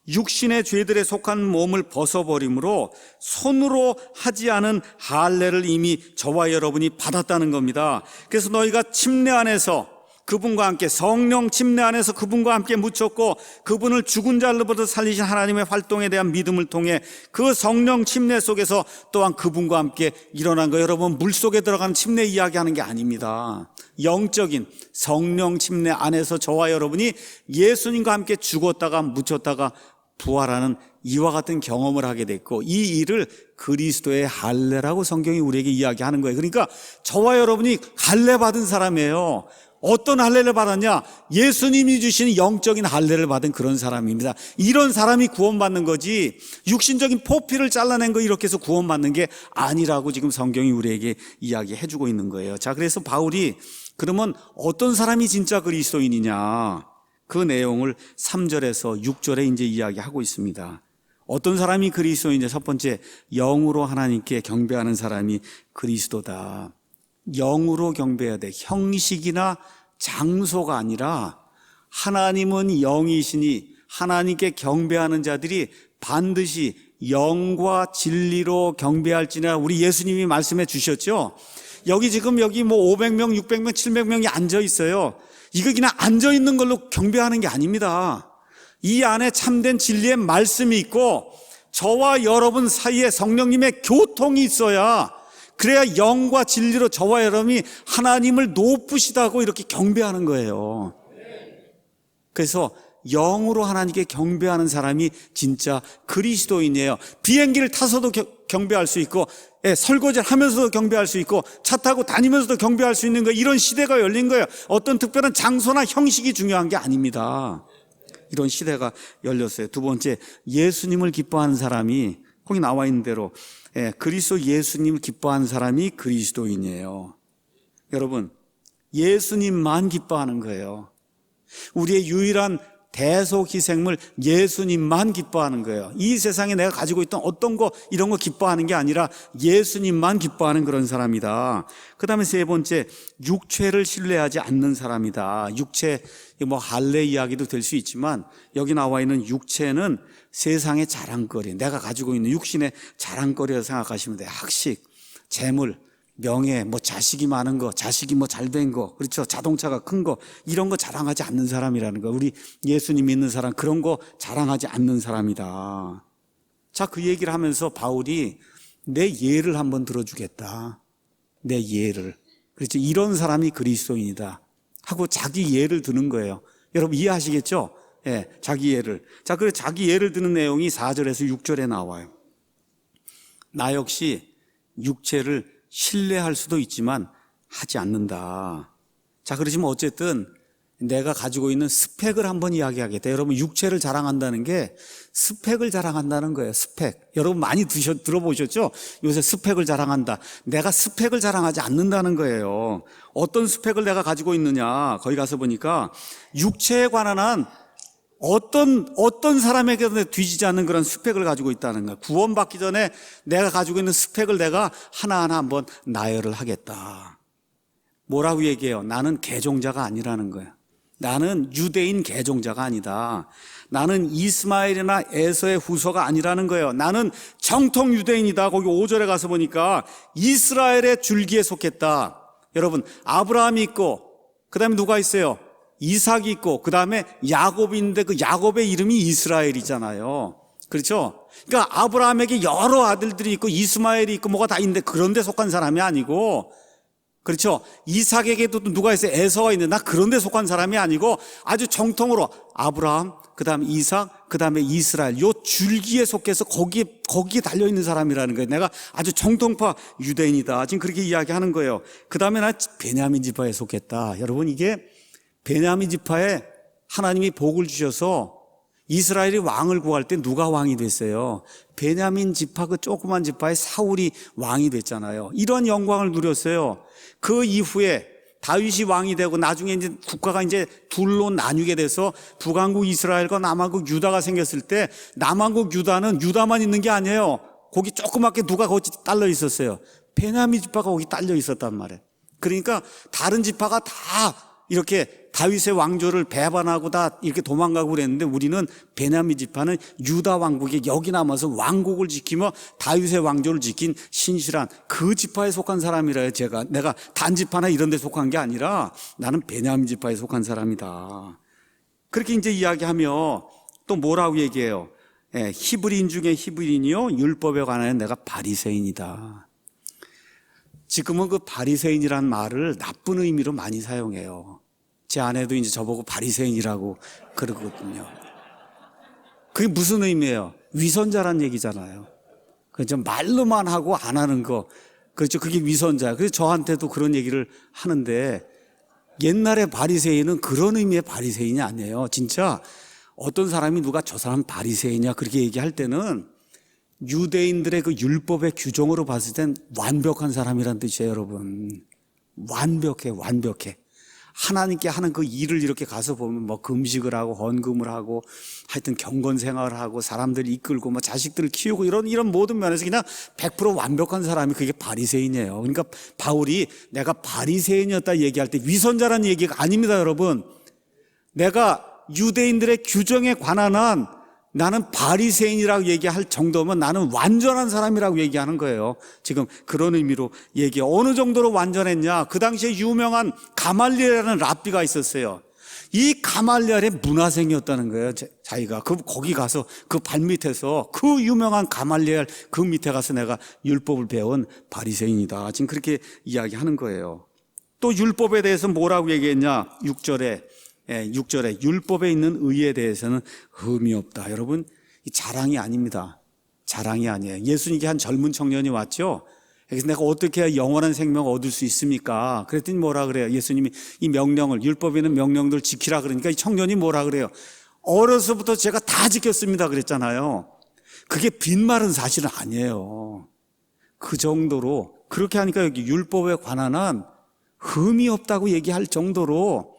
육신의 죄들에 속한 몸을 벗어버림으로 손으로 하지 않은 할례를 이미 저와 여러분이 받았다는 겁니다. 그래서 너희가 침례 안에서 그분과 함께, 성령 침례 안에서 그분과 함께 묻혔고 그분을 죽은 자로부터 살리신 하나님의 활동에 대한 믿음을 통해 그 성령 침례 속에서 또한 그분과 함께 일어난 거. 여러분, 물속에 들어간 침례 이야기하는 게 아닙니다. 영적인 성령 침례 안에서 저와 여러분이 예수님과 함께 죽었다가 묻혔다가 부활하는 이와 같은 경험을 하게 됐고, 이 일을 그리스도의 할례라고 성경이 우리에게 이야기하는 거예요. 그러니까 저와 여러분이 할례 받은 사람이에요. 어떤 할례를 받았냐? 예수님이 주신 영적인 할례를 받은 그런 사람입니다. 이런 사람이 구원받는 거지 육신적인 포피를 잘라낸 거 이렇게 해서 구원받는 게 아니라고 지금 성경이 우리에게 이야기해 주고 있는 거예요. 자, 그래서 바울이 그러면 어떤 사람이 진짜 그리스도인이냐, 그 내용을 3절에서 6절에 이제 이야기하고 있습니다. 어떤 사람이 그리스도인이냐? 첫 번째, 영으로 하나님께 경배하는 사람이 그리스도다. 영으로 경배해야 돼. 형식이나 장소가 아니라 하나님은 영이시니 하나님께 경배하는 자들이 반드시 영과 진리로 경배할지나 우리 예수님이 말씀해 주셨죠. 여기 지금 여기 뭐 500명, 600명, 700명이 앉아 있어요. 이거 그냥 앉아 있는 걸로 경배하는 게 아닙니다. 이 안에 참된 진리의 말씀이 있고 저와 여러분 사이에 성령님의 교통이 있어야, 그래야 영과 진리로 저와 여러분이 하나님을 높으시다고 이렇게 경배하는 거예요. 그래서 영으로 하나님께 경배하는 사람이 진짜 그리스도인이에요. 비행기를 타서도 경배할 수 있고, 설거지를 하면서도 경배할 수 있고, 차 타고 다니면서도 경배할 수 있는 거예요. 이런 시대가 열린 거예요. 어떤 특별한 장소나 형식이 중요한 게 아닙니다. 이런 시대가 열렸어요. 두 번째, 예수님을 기뻐하는 사람이, 거기 나와 있는 대로 그리스도 예수님을 기뻐하는 사람이 그리스도인이에요. 여러분, 예수님만 기뻐하는 거예요. 우리의 유일한 대속 희생물 예수님만 기뻐하는 거예요. 이 세상에 내가 가지고 있던 어떤 거 이런 거 기뻐하는 게 아니라 예수님만 기뻐하는 그런 사람이다. 그 다음에 세 번째, 육체를 신뢰하지 않는 사람이다. 육체, 뭐 할례 이야기도 될 수 있지만 여기 나와 있는 육체는 세상의 자랑거리, 내가 가지고 있는 육신의 자랑거리라고 생각하시면 돼요. 학식, 재물, 명예, 뭐 자식이 많은 거, 자식이 뭐 잘된 거, 그렇죠? 자동차가 큰 거, 이런 거 자랑하지 않는 사람이라는 거. 우리 예수님 믿는 사람 그런 거 자랑하지 않는 사람이다. 자, 그 얘기를 하면서 바울이 내 예를 한번 들어주겠다. 내 예를. 그렇죠? 이런 사람이 그리스도인이다 하고 자기 예를 드는 거예요. 여러분 이해하시겠죠? 예, 자기 예를. 자, 그래서 자기 예를 드는 내용이 4절에서 6절에 나와요. 나 역시 육체를 신뢰할 수도 있지만 하지 않는다. 자, 그러지만 어쨌든 내가 가지고 있는 스펙을 한번 이야기하겠다. 여러분 육체를 자랑한다는 게 스펙을 자랑한다는 거예요. 스펙. 여러분 많이 들어보셨죠? 요새 스펙을 자랑한다. 내가 스펙을 자랑하지 않는다는 거예요. 어떤 스펙을 내가 가지고 있느냐. 거기 가서 보니까 육체에 관한 한 어떤 사람에게도 뒤지지 않는 그런 스펙을 가지고 있다는 거예요. 구원받기 전에 내가 가지고 있는 스펙을 내가 하나하나 한번 나열을 하겠다. 뭐라고 얘기해요? 나는 개종자가 아니라는 거예요. 나는 유대인 개종자가 아니다. 나는 이스마엘이나 에서의 후손가 아니라는 거예요. 나는 정통 유대인이다. 거기 5절에 가서 보니까 이스라엘의 줄기에 속했다. 여러분 아브라함이 있고 그 다음에 누가 있어요? 이삭이 있고 그 다음에 야곱이 있는데 그 야곱의 이름이 이스라엘이잖아요. 그렇죠? 그러니까 아브라함에게 여러 아들들이 있고 이스마엘이 있고 뭐가 다 있는데 그런 데 속한 사람이 아니고, 그렇죠? 이삭에게도 누가 있어요? 에서가 있는데 나 그런 데 속한 사람이 아니고 아주 정통으로 아브라함, 그 다음에 이삭, 그 다음에 이스라엘 요 줄기에 속해서 거기에 달려있는 사람이라는 거예요. 내가 아주 정통파 유대인이다. 지금 그렇게 이야기하는 거예요. 그 다음에 나 베냐민 지파에 속했다. 여러분 이게 베냐민 지파에 하나님이 복을 주셔서 이스라엘이 왕을 구할 때 누가 왕이 됐어요? 베냐민 지파 그 조그만 지파의 사울이 왕이 됐잖아요. 이런 영광을 누렸어요. 그 이후에 다윗이 왕이 되고 나중에 이제 국가가 이제 둘로 나뉘게 돼서 북왕국 이스라엘과 남왕국 유다가 생겼을 때 남왕국 유다는 유다만 있는 게 아니에요. 거기 조그맣게 누가 거기 딸려 있었어요. 베냐민 지파가 거기 딸려 있었단 말이에요. 그러니까 다른 지파가 다 이렇게 다윗의 왕조를 배반하고 다 이렇게 도망가고 그랬는데 우리는 베냐민 지파는 유다 왕국에 여기 남아서 왕국을 지키며 다윗의 왕조를 지킨 신실한 그 지파에 속한 사람이라요. 내가 단지파나 이런 데 속한 게 아니라 나는 베냐민 지파에 속한 사람이다. 그렇게 이제 이야기하며 또 뭐라고 얘기해요? 예, 히브리인 중에 히브리인이요 율법에 관하여 내가 바리새인이다. 지금은 그 바리새인이란 말을 나쁜 의미로 많이 사용해요. 제 아내도 이제 저보고 바리새인이라고 그러거든요. 그게 무슨 의미예요? 위선자란 얘기잖아요. 그죠? 말로만 하고 안 하는 거. 그렇죠? 그게 위선자예요. 그래서 저한테도 그런 얘기를 하는데 옛날에 바리새인은 그런 의미의 바리새인이 아니에요. 진짜 어떤 사람이 누가 저 사람 바리새인이야 그렇게 얘기할 때는 유대인들의 그 율법의 규정으로 봤을 땐 완벽한 사람이란 뜻이에요, 여러분. 완벽해. 하나님께 하는 그 일을 이렇게 가서 보면 뭐 금식을 하고 헌금을 하고 하여튼 경건 생활을 하고 사람들을 이끌고 뭐 자식들을 키우고 이런 모든 면에서 그냥 100% 완벽한 사람이 그게 바리새인이에요. 그러니까 바울이 내가 바리새인이었다 얘기할 때 위선자라는 얘기가 아닙니다, 여러분. 내가 유대인들의 규정에 관한 한 나는 바리새인이라고 얘기할 정도면 나는 완전한 사람이라고 얘기하는 거예요. 지금 그런 의미로 얘기해요. 어느 정도로 완전했냐? 그 당시에 유명한 가말리엘이라는 랍비가 있었어요. 이 가말리엘의 문화생이었다는 거예요. 자기가 거기 가서 그 발밑에서 그 유명한 가말리엘 그 밑에 가서 내가 율법을 배운 바리새인이다. 지금 그렇게 이야기하는 거예요. 또 율법에 대해서 뭐라고 얘기했냐? 6절에 율법에 있는 의에 대해서는 흠이 없다. 여러분, 이 자랑이 아닙니다. 자랑이 아니에요. 예수님께 한 젊은 청년이 왔죠. 그래서 내가 어떻게 해야 영원한 생명을 얻을 수 있습니까? 그랬더니 뭐라 그래요? 예수님이 이 명령을, 율법에 있는 명령들을 지키라 그러니까 이 청년이 뭐라 그래요? 어려서부터 제가 다 지켰습니다 그랬잖아요. 그게 빈말은 사실은 아니에요. 그 정도로 그렇게 하니까 여기 율법에 관한 한 흠이 없다고 얘기할 정도로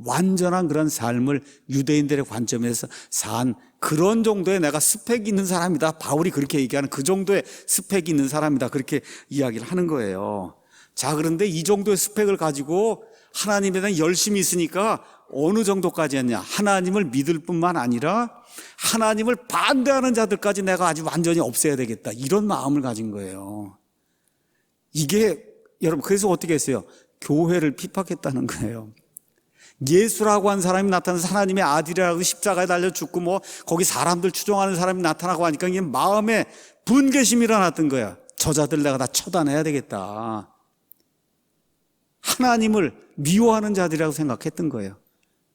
완전한 그런 삶을 유대인들의 관점에서 산 그런 정도의 내가 스펙이 있는 사람이다. 바울이 그렇게 얘기하는 그 정도의 스펙이 있는 사람이다. 그렇게 이야기를 하는 거예요. 자, 그런데 이 정도의 스펙을 가지고 하나님에 대한 열심이 있으니까 어느 정도까지 했냐? 하나님을 믿을 뿐만 아니라 하나님을 반대하는 자들까지 내가 아주 완전히 없애야 되겠다. 이런 마음을 가진 거예요. 이게 여러분, 그래서 어떻게 했어요? 교회를 핍박했다는 거예요. 예수라고 한 사람이 나타나서 하나님의 아들이라고 십자가에 달려 죽고 거기 사람들 추종하는 사람이 나타나고 하니까 이게 마음에 분개심이 일어났던 거야. 저자들 내가 다 처단해야 되겠다. 하나님을 미워하는 자들이라고 생각했던 거예요.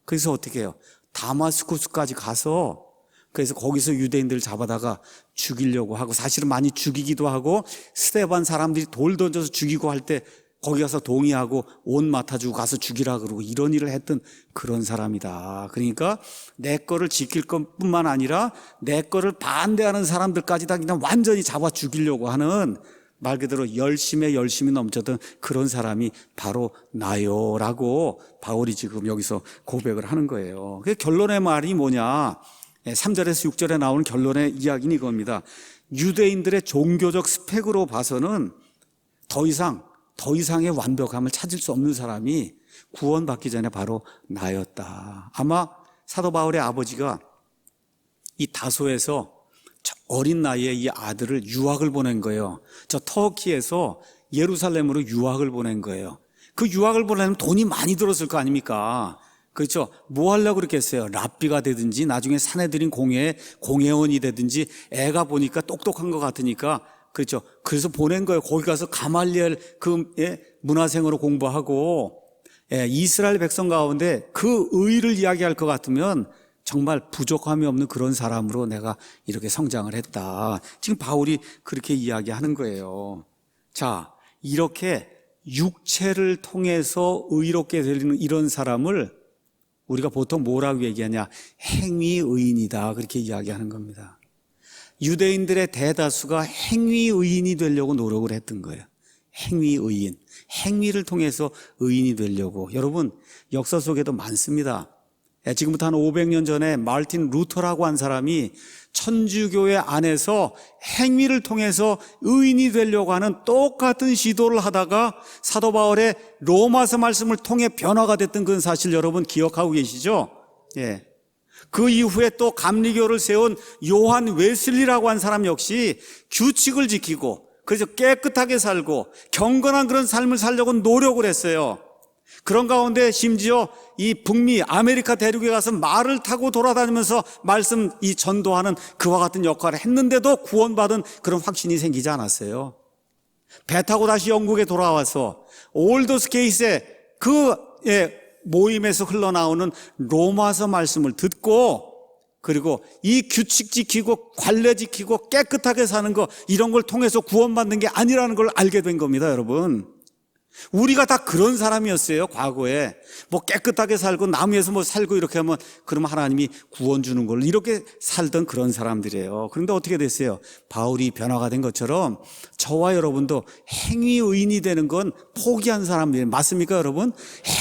그래서 어떻게 해요? 다마스쿠스까지 가서 그래서 거기서 유대인들을 잡아다가 죽이려고 하고, 사실은 많이 죽이기도 하고, 스데반 사람들이 돌 던져서 죽이고 할 때 거기 가서 동의하고 옷 맡아주고 가서 죽이라 그러고 이런 일을 했던 그런 사람이다. 그러니까 내 거를 지킬 것뿐만 아니라 내 거를 반대하는 사람들까지 다 그냥 완전히 잡아 죽이려고 하는, 말 그대로 열심히 넘쳤던 그런 사람이 바로 나요라고 바울이 지금 여기서 고백을 하는 거예요. 그 결론의 말이 뭐냐? 3절에서 6절에 나오는 결론의 이야기는 이겁니다. 유대인들의 종교적 스펙으로 봐서는 더 이상의 완벽함을 찾을 수 없는 사람이 구원받기 전에 바로 나였다. 아마 사도 바울의 아버지가 이 다소에서 어린 나이에 이 아들을 유학을 보낸 거예요. 저 터키에서 예루살렘으로 유학을 보낸 거예요. 그 유학을 보내면 돈이 많이 들었을 거 아닙니까? 그렇죠. 뭐 하려고 그렇게 했어요? 랍비가 되든지 나중에 사내들인 공회원이 되든지, 애가 보니까 똑똑한 것 같으니까, 그렇죠. 그래서 보낸 거예요. 거기 가서 가말리엘 문화생으로 공부하고, 이스라엘 백성 가운데 그 의를 이야기할 것 같으면 정말 부족함이 없는 그런 사람으로 내가 이렇게 성장을 했다. 지금 바울이 그렇게 이야기하는 거예요. 자, 이렇게 육체를 통해서 의롭게 되는 이런 사람을 우리가 보통 뭐라고 얘기하냐? 행위의인이다. 그렇게 이야기하는 겁니다. 유대인들의 대다수가 행위의인이 되려고 노력을 했던 거예요. 행위의인. 행위를 통해서 의인이 되려고. 여러분, 역사 속에도 많습니다. 지금부터 한 500년 전에 마르틴 루터라고 한 사람이 천주교회 안에서 행위를 통해서 의인이 되려고 하는 똑같은 시도를 하다가 사도 바울의 로마서 말씀을 통해 변화가 됐던 그런 사실 여러분 기억하고 계시죠? 예. 그 이후에 또 감리교를 세운 요한 웨슬리라고 한 사람 역시 규칙을 지키고, 그래서 깨끗하게 살고 경건한 그런 삶을 살려고 노력을 했어요. 그런 가운데 심지어 이 북미 아메리카 대륙에 가서 말을 타고 돌아다니면서 말씀 전도하는 그와 같은 역할을 했는데도 구원받은 그런 확신이 생기지 않았어요. 배 타고 다시 영국에 돌아와서 올더스케이스의 모임에서 흘러나오는 로마서 말씀을 듣고, 그리고 이 규칙 지키고 관례 지키고 깨끗하게 사는 거, 이런 걸 통해서 구원받는 게 아니라는 걸 알게 된 겁니다, 여러분. 우리가 다 그런 사람이었어요. 과거에 깨끗하게 살고 남 위에서 살고 이렇게 하면 그러면 하나님이 구원 주는 걸 이렇게 살던 그런 사람들이에요. 그런데 어떻게 됐어요? 바울이 변화가 된 것처럼 저와 여러분도 행위의인이 되는 건 포기한 사람들이에요. 맞습니까, 여러분?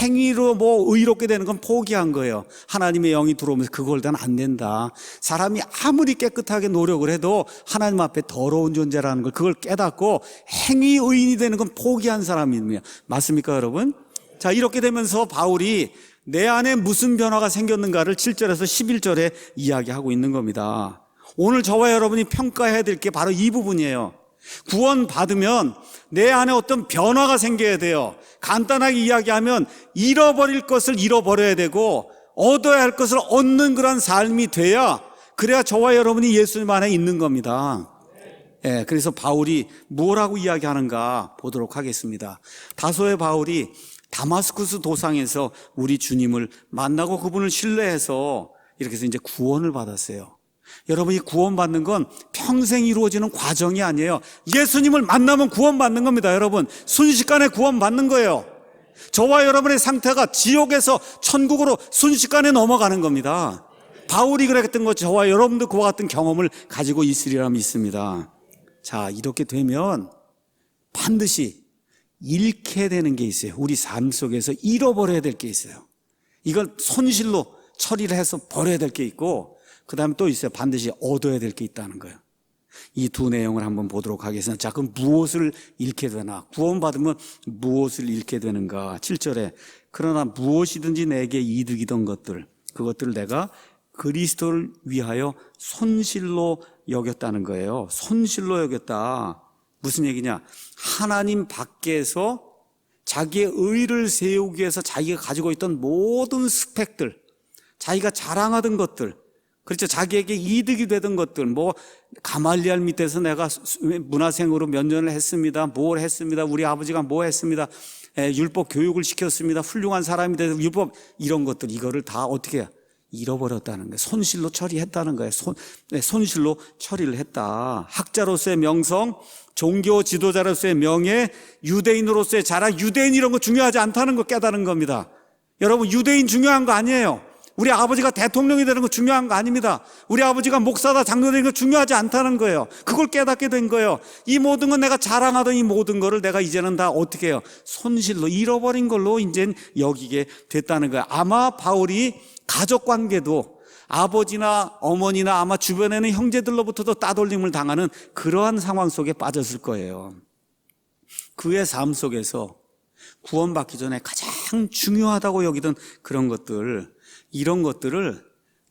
행위로 의롭게 되는 건 포기한 거예요. 하나님의 영이 들어오면서 그걸 단 안 된다. 사람이 아무리 깨끗하게 노력을 해도 하나님 앞에 더러운 존재라는 걸 그걸 깨닫고 행위의인이 되는 건 포기한 사람입니다. 맞습니까, 여러분? 자, 이렇게 되면서 바울이 내 안에 무슨 변화가 생겼는가를 7절에서 11절에 이야기하고 있는 겁니다. 오늘 저와 여러분이 평가해야 될 게 바로 이 부분이에요. 구원 받으면 내 안에 어떤 변화가 생겨야 돼요. 간단하게 이야기하면 잃어버릴 것을 잃어버려야 되고 얻어야 할 것을 얻는 그런 삶이 그래야 저와 여러분이 예수님 안에 있는 겁니다. 그래서 바울이 뭐라고 이야기하는가 보도록 하겠습니다. 다소의 바울이 다마스쿠스 도상에서 우리 주님을 만나고 그분을 신뢰해서 이렇게 해서 이제 구원을 받았어요. 여러분이 구원받는 건 평생 이루어지는 과정이 아니에요. 예수님을 만나면 구원받는 겁니다. 여러분, 순식간에 구원받는 거예요. 저와 여러분의 상태가 지옥에서 천국으로 순식간에 넘어가는 겁니다. 바울이 그랬던 것, 저와 여러분도 그와 같은 경험을 가지고 있으리라 믿습니다. 자, 이렇게 되면 반드시 잃게 되는 게 있어요. 우리 삶 속에서 잃어버려야 될 게 있어요. 이걸 손실로 처리를 해서 버려야 될 게 있고, 그 다음에 또 있어요. 반드시 얻어야 될 게 있다는 거예요. 이 두 내용을 한번 보도록 하겠습니다. 자, 그럼 무엇을 잃게 되나? 구원받으면 무엇을 잃게 되는가? 7절에 그러나 무엇이든지 내게 이득이던 것들, 그것들을 내가 그리스도를 위하여 손실로 여겼다는 거예요. 손실로 여겼다. 무슨 얘기냐? 하나님 밖에서 자기의 의를 세우기 위해서 자기가 가지고 있던 모든 스펙들, 자기가 자랑하던 것들, 그렇죠. 자기에게 이득이 되던 것들, 뭐 가말리엘 밑에서 내가 문화생으로 몇 년을 했습니다. 뭘 했습니다. 우리 아버지가 뭐 했습니다. 율법 교육을 시켰습니다. 훌륭한 사람이 돼서 율법 이런 것들, 이거를 다 어떻게 해요? 잃어버렸다는 거예요. 손실로 처리했다는 거예요. 손실로 처리를 했다. 학자로서의 명성, 종교 지도자로서의 명예, 유대인으로서의 자랑, 유대인 이런 거 중요하지 않다는 거 깨달은 겁니다. 여러분, 유대인 중요한 거 아니에요. 우리 아버지가 대통령이 되는 거 중요한 거 아닙니다. 우리 아버지가 목사다, 장로 되는 거 중요하지 않다는 거예요. 그걸 깨닫게 된 거예요. 이 모든 건 내가 자랑하던 이 모든 거를 내가 이제는 다 어떻게 해요? 손실로, 잃어버린 걸로 이제 여기게 됐다는 거예요. 아마 바울이 가족 관계도 아버지나 어머니나 아마 주변에는 형제들로부터도 따돌림을 당하는 그러한 상황 속에 빠졌을 거예요. 그의 삶 속에서 구원받기 전에 가장 중요하다고 여기던 그런 것들, 이런 것들을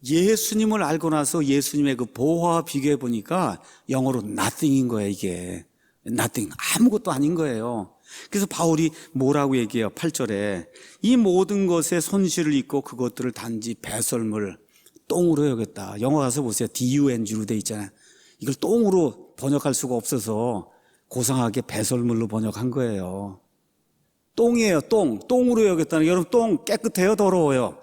예수님을 알고 나서 예수님의 그 보화와 비교해 보니까 영어로 nothing인 거예요. 이게 nothing, 아무것도 아닌 거예요. 그래서 바울이 뭐라고 얘기해요? 8절에 이 모든 것에 손실을 입고 그것들을 단지 배설물, 똥으로 여겼다. 영어 가서 보세요. DUNG로 돼 있잖아요. 이걸 똥으로 번역할 수가 없어서 고상하게 배설물로 번역한 거예요. 똥이에요. 똥으로 여겼다는 게, 여러분, 똥 깨끗해요? 더러워요?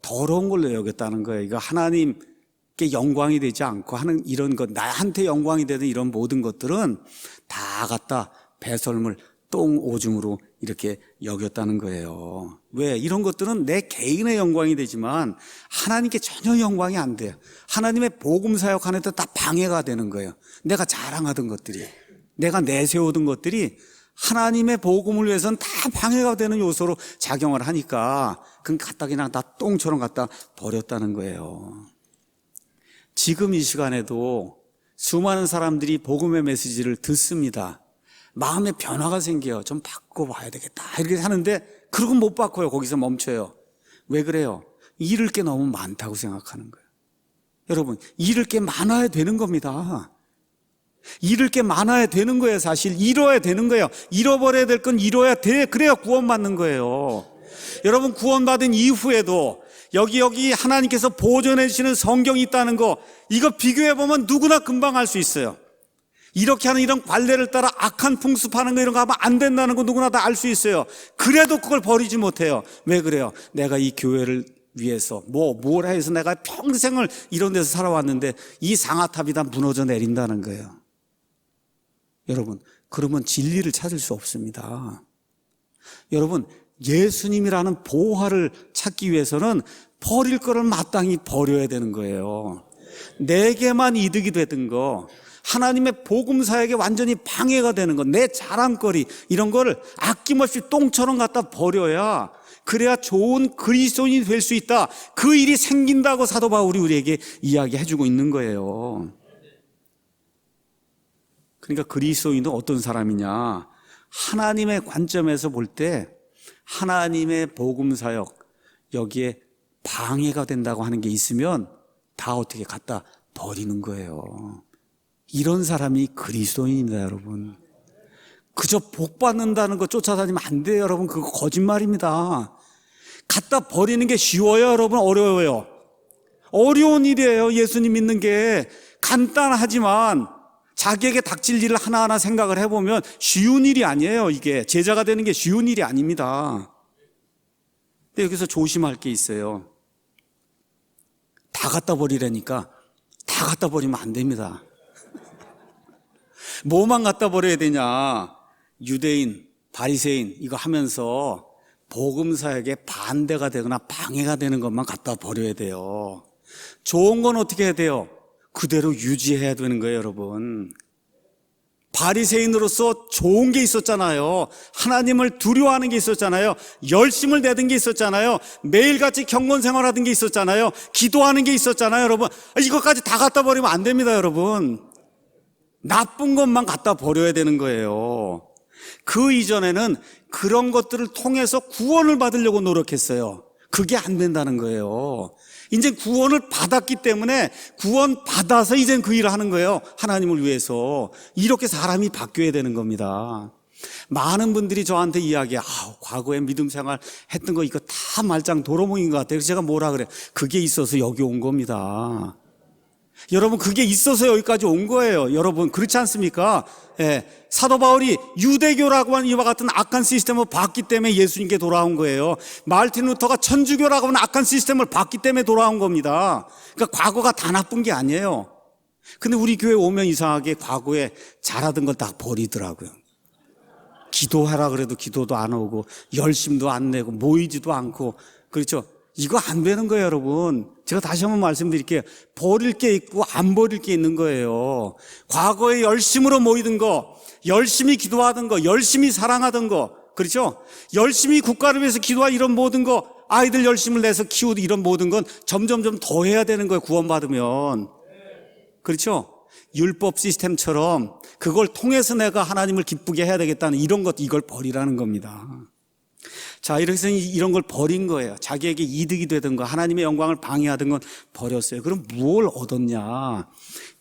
더러운 걸로 여겼다는 거예요. 이거 하나님께 영광이 되지 않고 하는 이런 것, 나한테 영광이 되는 이런 모든 것들은 다 갖다 배설물, 똥 오줌으로 이렇게 여겼다는 거예요. 왜? 이런 것들은 내 개인의 영광이 되지만 하나님께 전혀 영광이 안 돼요. 하나님의 복음 사역 하는데 다 방해가 되는 거예요. 내가 자랑하던 것들이, 내가 내세우던 것들이 하나님의 복음을 위해서는 다 방해가 되는 요소로 작용을 하니까 그건 갖다 그냥 다 똥처럼 갖다 버렸다는 거예요. 지금 이 시간에도 수많은 사람들이 복음의 메시지를 듣습니다. 마음에 변화가 생겨요. 좀 바꿔봐야 되겠다 이렇게 하는데 그러고 못 바꿔요. 거기서 멈춰요. 왜 그래요? 잃을 게 너무 많다고 생각하는 거예요. 여러분, 잃을 게 많아야 되는 겁니다. 잃을 게 많아야 되는 거예요. 사실 잃어야 되는 거예요. 잃어버려야 될 건 잃어야 돼. 그래야 구원받는 거예요. 여러분, 구원받은 이후에도 여기 하나님께서 보존해 주시는 성경이 있다는 거, 이거 비교해보면 누구나 금방 알 수 있어요. 이렇게 하는 이런 관례를 따라 악한 풍습하는 거 이런 거 하면 안 된다는 거 누구나 다 알 수 있어요. 그래도 그걸 버리지 못해요. 왜 그래요? 내가 이 교회를 위해서 뭘 해서 내가 평생을 이런 데서 살아왔는데 이 상아탑이 다 무너져 내린다는 거예요. 여러분, 그러면 진리를 찾을 수 없습니다. 여러분, 예수님이라는 보화를 찾기 위해서는 버릴 거를 마땅히 버려야 되는 거예요. 내게만 이득이 되던 거, 하나님의 복음 사역에 완전히 방해가 되는 거, 내 자랑거리 이런 거를 아낌없이 똥처럼 갖다 버려야, 그래야 좋은 그리스도인이 될 수 있다. 그 일이 생긴다고 사도 바울이 우리에게 이야기해주고 있는 거예요. 그러니까 그리스도인은 어떤 사람이냐? 하나님의 관점에서 볼 때 하나님의 복음 사역, 여기에 방해가 된다고 하는 게 있으면 다 어떻게 갖다 버리는 거예요. 이런 사람이 그리스도인입니다, 여러분. 그저 복 받는다는 거 쫓아다니면 안 돼요, 여러분. 그거 거짓말입니다. 갖다 버리는 게 쉬워요, 여러분? 어려워요? 어려운 일이에요. 예수님 믿는 게 간단하지만 자기에게 닥칠 일을 하나하나 생각을 해보면 쉬운 일이 아니에요. 이게 제자가 되는 게 쉬운 일이 아닙니다. 근데 여기서 조심할 게 있어요. 다 갖다 버리라니까 다 갖다 버리면 안 됩니다. 뭐만 갖다 버려야 되냐? 유대인, 바리새인 이거 하면서 복음 사역에 반대가 되거나 방해가 되는 것만 갖다 버려야 돼요. 좋은 건 어떻게 해야 돼요? 그대로 유지해야 되는 거예요, 여러분. 바리새인으로서 좋은 게 있었잖아요. 하나님을 두려워하는 게 있었잖아요. 열심을 내던 게 있었잖아요. 매일같이 경건 생활하던 게 있었잖아요. 기도하는 게 있었잖아요, 여러분. 이것까지 다 갖다 버리면 안 됩니다, 여러분. 나쁜 것만 갖다 버려야 되는 거예요. 그 이전에는 그런 것들을 통해서 구원을 받으려고 노력했어요. 그게 안 된다는 거예요. 이제 구원을 받았기 때문에 구원 받아서 이제 그 일을 하는 거예요. 하나님을 위해서. 이렇게 사람이 바뀌어야 되는 겁니다. 많은 분들이 저한테 이야기해. 과거에 믿음 생활 했던 거 이거 다 말짱 도로몽인 것 같아요. 그래서 제가 뭐라 그래? 그게 있어서 여기 온 겁니다. 여러분, 그게 있어서 여기까지 온 거예요. 여러분, 그렇지 않습니까? 예, 사도 바울이 유대교라고 하는 이와 같은 악한 시스템을 봤기 때문에 예수님께 돌아온 거예요. 마르틴 루터가 천주교라고 하는 악한 시스템을 봤기 때문에 돌아온 겁니다. 그러니까 과거가 다 나쁜 게 아니에요. 근데 우리 교회 오면 이상하게 과거에 잘하던 걸 다 버리더라고요. 기도하라 그래도 기도도 안 오고, 열심도 안 내고, 모이지도 않고. 그렇죠? 이거 안 되는 거예요, 여러분. 제가 다시 한번 말씀드릴게요. 버릴 게 있고 안 버릴 게 있는 거예요. 과거에 열심으로 모이던 거, 열심히 기도하던 거, 열심히 사랑하던 거, 그렇죠? 열심히 국가를 위해서 기도할 이런 모든 거, 아이들 열심을 내서 키우던 이런 모든 건 점점점 더 해야 되는 거예요, 구원받으면. 그렇죠? 율법 시스템처럼 그걸 통해서 내가 하나님을 기쁘게 해야 되겠다는 이런 것, 이걸 버리라는 겁니다. 자, 이래서 이런 걸 버린 거예요. 자기에게 이득이 되던 거, 하나님의 영광을 방해하던 건 버렸어요. 그럼 뭘 얻었냐?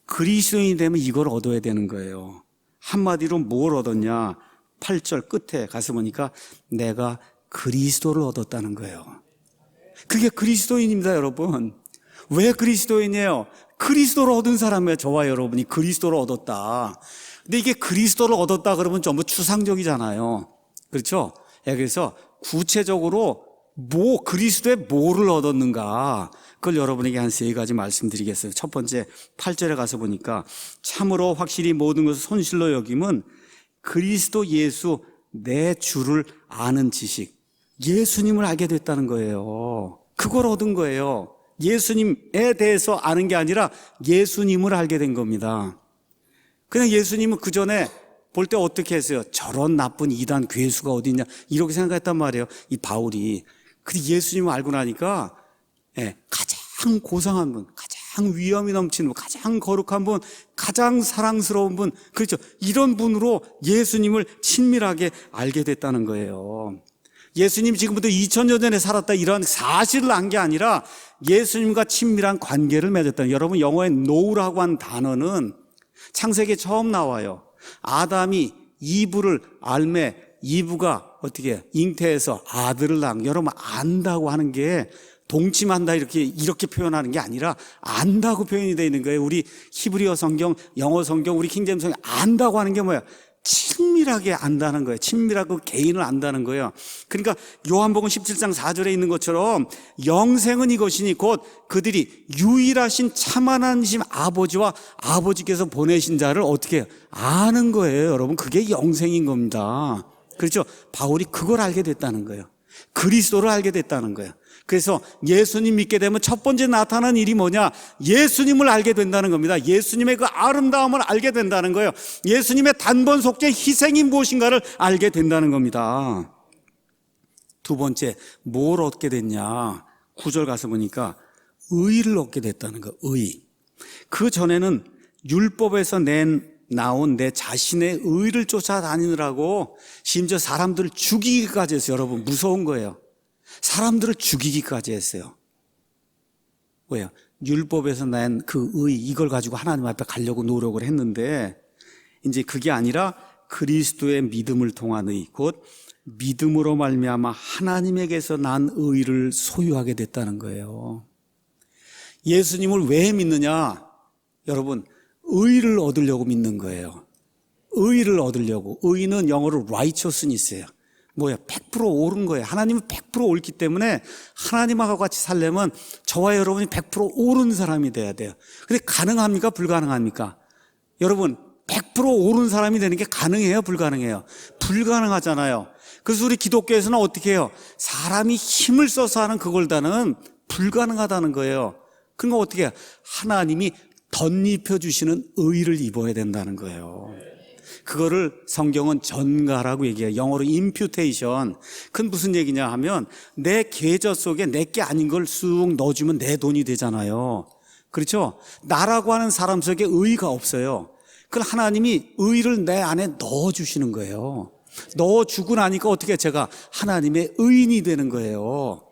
그리스도인이 되면 이걸 얻어야 되는 거예요. 한마디로 뭘 얻었냐? 8절 끝에 가서 보니까 내가 그리스도를 얻었다는 거예요. 그게 그리스도인입니다, 여러분. 왜 그리스도인이에요? 그리스도를 얻은 사람이에요. 저와 여러분이 그리스도를 얻었다. 근데 이게 그리스도를 얻었다 그러면 전부 추상적이잖아요. 그렇죠? 그래서 구체적으로 그리스도의 뭐를 얻었는가, 그걸 여러분에게 한 3가지 말씀드리겠어요. 첫 번째, 8절에 가서 보니까 참으로 확실히 모든 것을 손실로 여김은 그리스도 예수 내 주를 아는 지식, 예수님을 알게 됐다는 거예요. 그걸 얻은 거예요. 예수님에 대해서 아는 게 아니라 예수님을 알게 된 겁니다. 그냥 예수님은 그 전에 볼 때 어떻게 했어요? 저런 나쁜 이단 괴수가 어디 있냐, 이렇게 생각했단 말이에요, 이 바울이. 근데 예수님을 알고 나니까 가장 고상한 분, 가장 위엄이 넘치는 분, 가장 거룩한 분, 가장 사랑스러운 분, 그렇죠? 이런 분으로 예수님을 친밀하게 알게 됐다는 거예요. 예수님 지금부터 2000년 전에 살았다, 이런 사실을 안 게 아니라 예수님과 친밀한 관계를 맺었다. 여러분, 영어의 know라고 하는 단어는 창세기에 처음 나와요. 아담이 이브를 알매, 이브가 어떻게 잉태해서 아들을 낳은, 여러분, 안다고 하는 게 동침한다 이렇게 표현하는 게 아니라 안다고 표현이 되어 있는 거예요. 우리 히브리어 성경, 영어 성경, 우리 킹제임스 성경, 안다고 하는 게 뭐예요? 친밀하게 안다는 거예요. 친밀하고 개인을 안다는 거예요. 그러니까 요한복음 17장 4절에 있는 것처럼 영생은 이것이니 곧 그들이 유일하신 참 하나님 아버지와 아버지께서 보내신 자를 어떻게 해요? 아는 거예요, 여러분. 그게 영생인 겁니다. 그렇죠? 바울이 그걸 알게 됐다는 거예요. 그리스도를 알게 됐다는 거예요. 그래서 예수님 믿게 되면 첫 번째 나타나는 일이 뭐냐? 예수님을 알게 된다는 겁니다. 예수님의 그 아름다움을 알게 된다는 거예요. 예수님의 단번 속죄 희생이 무엇인가를 알게 된다는 겁니다. 두 번째, 뭘 얻게 됐냐? 9절 가서 보니까 의를 얻게 됐다는 거예요. 의. 그 전에는 율법에서 나온 내 자신의 의를 쫓아다니느라고 심지어 사람들을 죽이기까지 했어요. 여러분, 무서운 거예요. 사람들을 죽이기까지 했어요. 왜요? 율법에서 난 그 의, 이걸 가지고 하나님 앞에 가려고 노력을 했는데, 이제 그게 아니라 그리스도의 믿음을 통한 의, 곧 믿음으로 말미암아 하나님에게서 난 의를 소유하게 됐다는 거예요. 예수님을 왜 믿느냐? 여러분, 의를 얻으려고 믿는 거예요. 의를 얻으려고. 의는 영어로 righteousness예요. 뭐야? 100% 옳은 거예요. 하나님은 100% 옳기 때문에 하나님하고 같이 살려면 저와 여러분이 100% 옳은 사람이 돼야 돼요. 근데 가능합니까? 불가능합니까? 여러분, 100% 옳은 사람이 되는 게 가능해요? 불가능해요? 불가능하잖아요. 그래서 우리 기독교에서는 어떻게 해요? 사람이 힘을 써서 하는 그걸다는 불가능하다는 거예요. 그러니까 어떻게 해요? 하나님이 덧입혀 주시는 의를 입어야 된다는 거예요. 그거를 성경은 전가라고 얘기해요. 영어로 imputation. 그건 무슨 얘기냐 하면 내 계좌 속에 내 게 아닌 걸 쑥 넣어주면 내 돈이 되잖아요. 그렇죠? 나라고 하는 사람 속에 의가 없어요. 그걸 하나님이 의를 내 안에 넣어주시는 거예요. 넣어주고 나니까 어떻게 제가 하나님의 의인이 되는 거예요.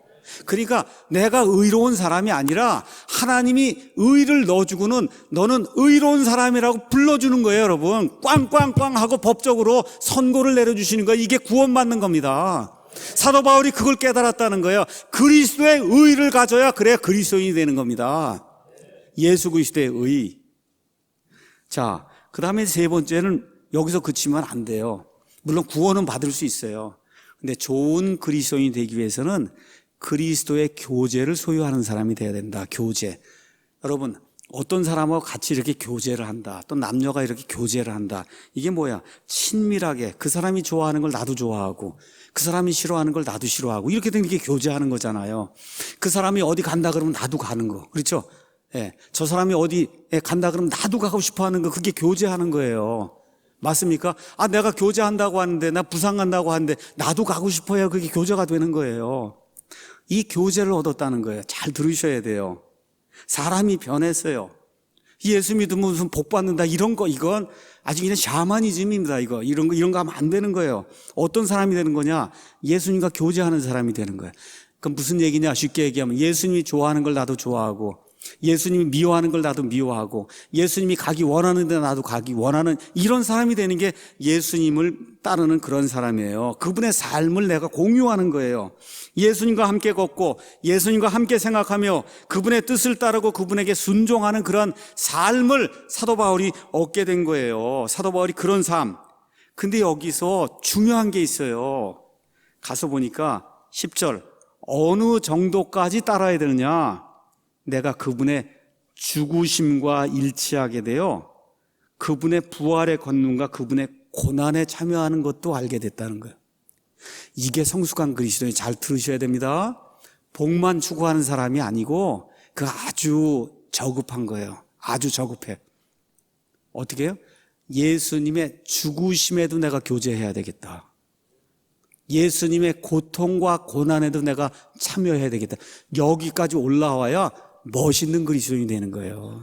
그러니까 내가 의로운 사람이 아니라 하나님이 의를 넣어주고는 너는 의로운 사람이라고 불러주는 거예요, 여러분. 꽝꽝꽝 하고 법적으로 선고를 내려주시는 거예요. 이게 구원받는 겁니다. 사도 바울이 그걸 깨달았다는 거예요. 그리스도의 의를 가져야 그래야 그리스도인이 되는 겁니다. 예수 그리스도의 의. 자, 그 다음에 세 번째는 여기서 그치면 안 돼요. 물론 구원은 받을 수 있어요. 근데 좋은 그리스도인이 되기 위해서는 그리스도의 교제를 소유하는 사람이 되어야 된다. 교제. 여러분, 어떤 사람하고 같이 이렇게 교제를 한다. 또 남녀가 이렇게 교제를 한다. 이게 뭐야? 친밀하게 그 사람이 좋아하는 걸 나도 좋아하고 그 사람이 싫어하는 걸 나도 싫어하고 이렇게 되는 게 교제하는 거잖아요. 그 사람이 어디 간다 그러면 나도 가는 거. 그렇죠? 예. 저 사람이 어디에 간다 그러면 나도 가고 싶어 하는 거. 그게 교제하는 거예요. 맞습니까? 아, 내가 교제한다고 하는데, 나 부산 간다고 하는데 나도 가고 싶어야 그게 교제가 되는 거예요. 이 교제를 얻었다는 거예요. 잘 들으셔야 돼요. 사람이 변했어요. 예수 믿으면 무슨 복 받는다 이런 거, 이건 아주 그냥 샤머니즘입니다. 이런 거 하면 안 되는 거예요. 어떤 사람이 되는 거냐? 예수님과 교제하는 사람이 되는 거예요. 그럼 무슨 얘기냐? 쉽게 얘기하면 예수님이 좋아하는 걸 나도 좋아하고, 예수님이 미워하는 걸 나도 미워하고, 예수님이 가기 원하는 데 나도 가기 원하는, 이런 사람이 되는 게 예수님을 따르는 그런 사람이에요. 그분의 삶을 내가 공유하는 거예요. 예수님과 함께 걷고 예수님과 함께 생각하며 그분의 뜻을 따르고 그분에게 순종하는 그런 삶을 사도 바울이 얻게 된 거예요. 사도 바울이 그런 삶. 근데 여기서 중요한 게 있어요. 가서 보니까 10절, 어느 정도까지 따라야 되느냐? 내가 그분의 죽으심과 일치하게 되어 그분의 부활의 권능과 그분의 고난에 참여하는 것도 알게 됐다는 거예요. 이게 성숙한 그리스도인이, 잘 들으셔야 됩니다. 복만 추구하는 사람이 아니고 그 아주 저급한 거예요. 아주 저급해. 어떻게 해요? 예수님의 죽으심에도 내가 교제해야 되겠다. 예수님의 고통과 고난에도 내가 참여해야 되겠다. 여기까지 올라와야 멋있는 그리스도인이 되는 거예요.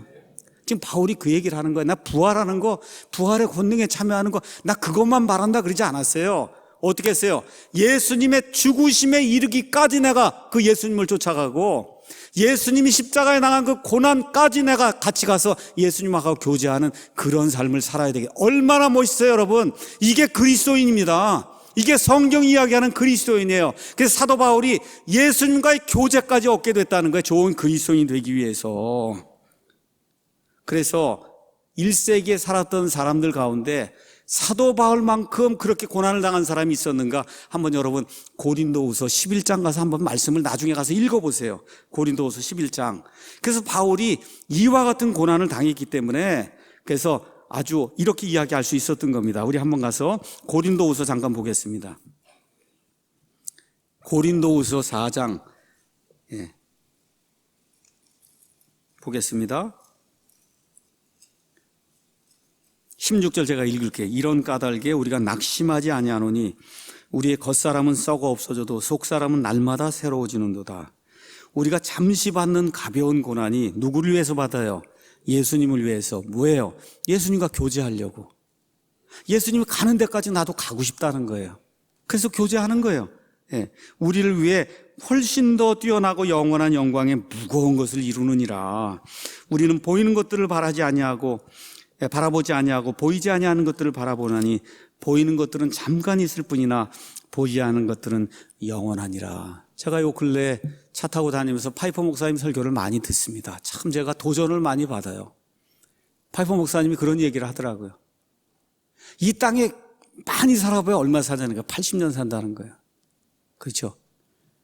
지금 바울이 그 얘기를 하는 거예요. 나 부활하는 거, 부활의 권능에 참여하는 거, 나 그것만 말한다 그러지 않았어요. 어떻게 했어요? 예수님의 죽으심에 이르기까지 내가 그 예수님을 쫓아가고, 예수님이 십자가에 나간 그 고난까지 내가 같이 가서 예수님하고 교제하는 그런 삶을 살아야 되겠다. 얼마나 멋있어요, 여러분. 이게 그리스도인입니다. 이게 성경 이야기하는 그리스도인이에요. 그래서 사도 바울이 예수님과의 교제까지 얻게 됐다는 거예요. 좋은 그리스도인이 되기 위해서. 그래서 1세기에 살았던 사람들 가운데 사도 바울만큼 그렇게 고난을 당한 사람이 있었는가? 한번 여러분 고린도후서 11장 가서 한번 말씀을 나중에 가서 읽어보세요. 고린도후서 11장. 그래서 바울이 이와 같은 고난을 당했기 때문에 그래서 아주 이렇게 이야기할 수 있었던 겁니다. 우리 한번 가서 고린도후서 잠깐 보겠습니다. 고린도후서 4장 보겠습니다. 16절 제가 읽을게요. 이런 까닭에 우리가 낙심하지 아니하노니 우리의 겉사람은 썩어 없어져도 속사람은 날마다 새로워지는도다. 우리가 잠시 받는 가벼운 고난이 누구를 위해서 받아요? 예수님을 위해서. 뭐예요? 예수님과 교제하려고. 예수님이 가는 데까지 나도 가고 싶다는 거예요. 그래서 교제하는 거예요. 우리를 위해 훨씬 더 뛰어나고 영원한 영광의 무거운 것을 이루느니라. 우리는 보이는 것들을 바라보지 아니하고 보이지 아니하는 것들을 바라보나니 보이는 것들은 잠깐 있을 뿐이나 보이지 않는 것들은 영원하니라. 제가 요 근래 차 타고 다니면서 파이퍼 목사님 설교를 많이 듣습니다. 참 제가 도전을 많이 받아요. 파이퍼 목사님이 그런 얘기를 하더라고요. 이 땅에 많이 살아봐야 얼마 사자는 거예요? 80년 산다는 거예요. 그렇죠?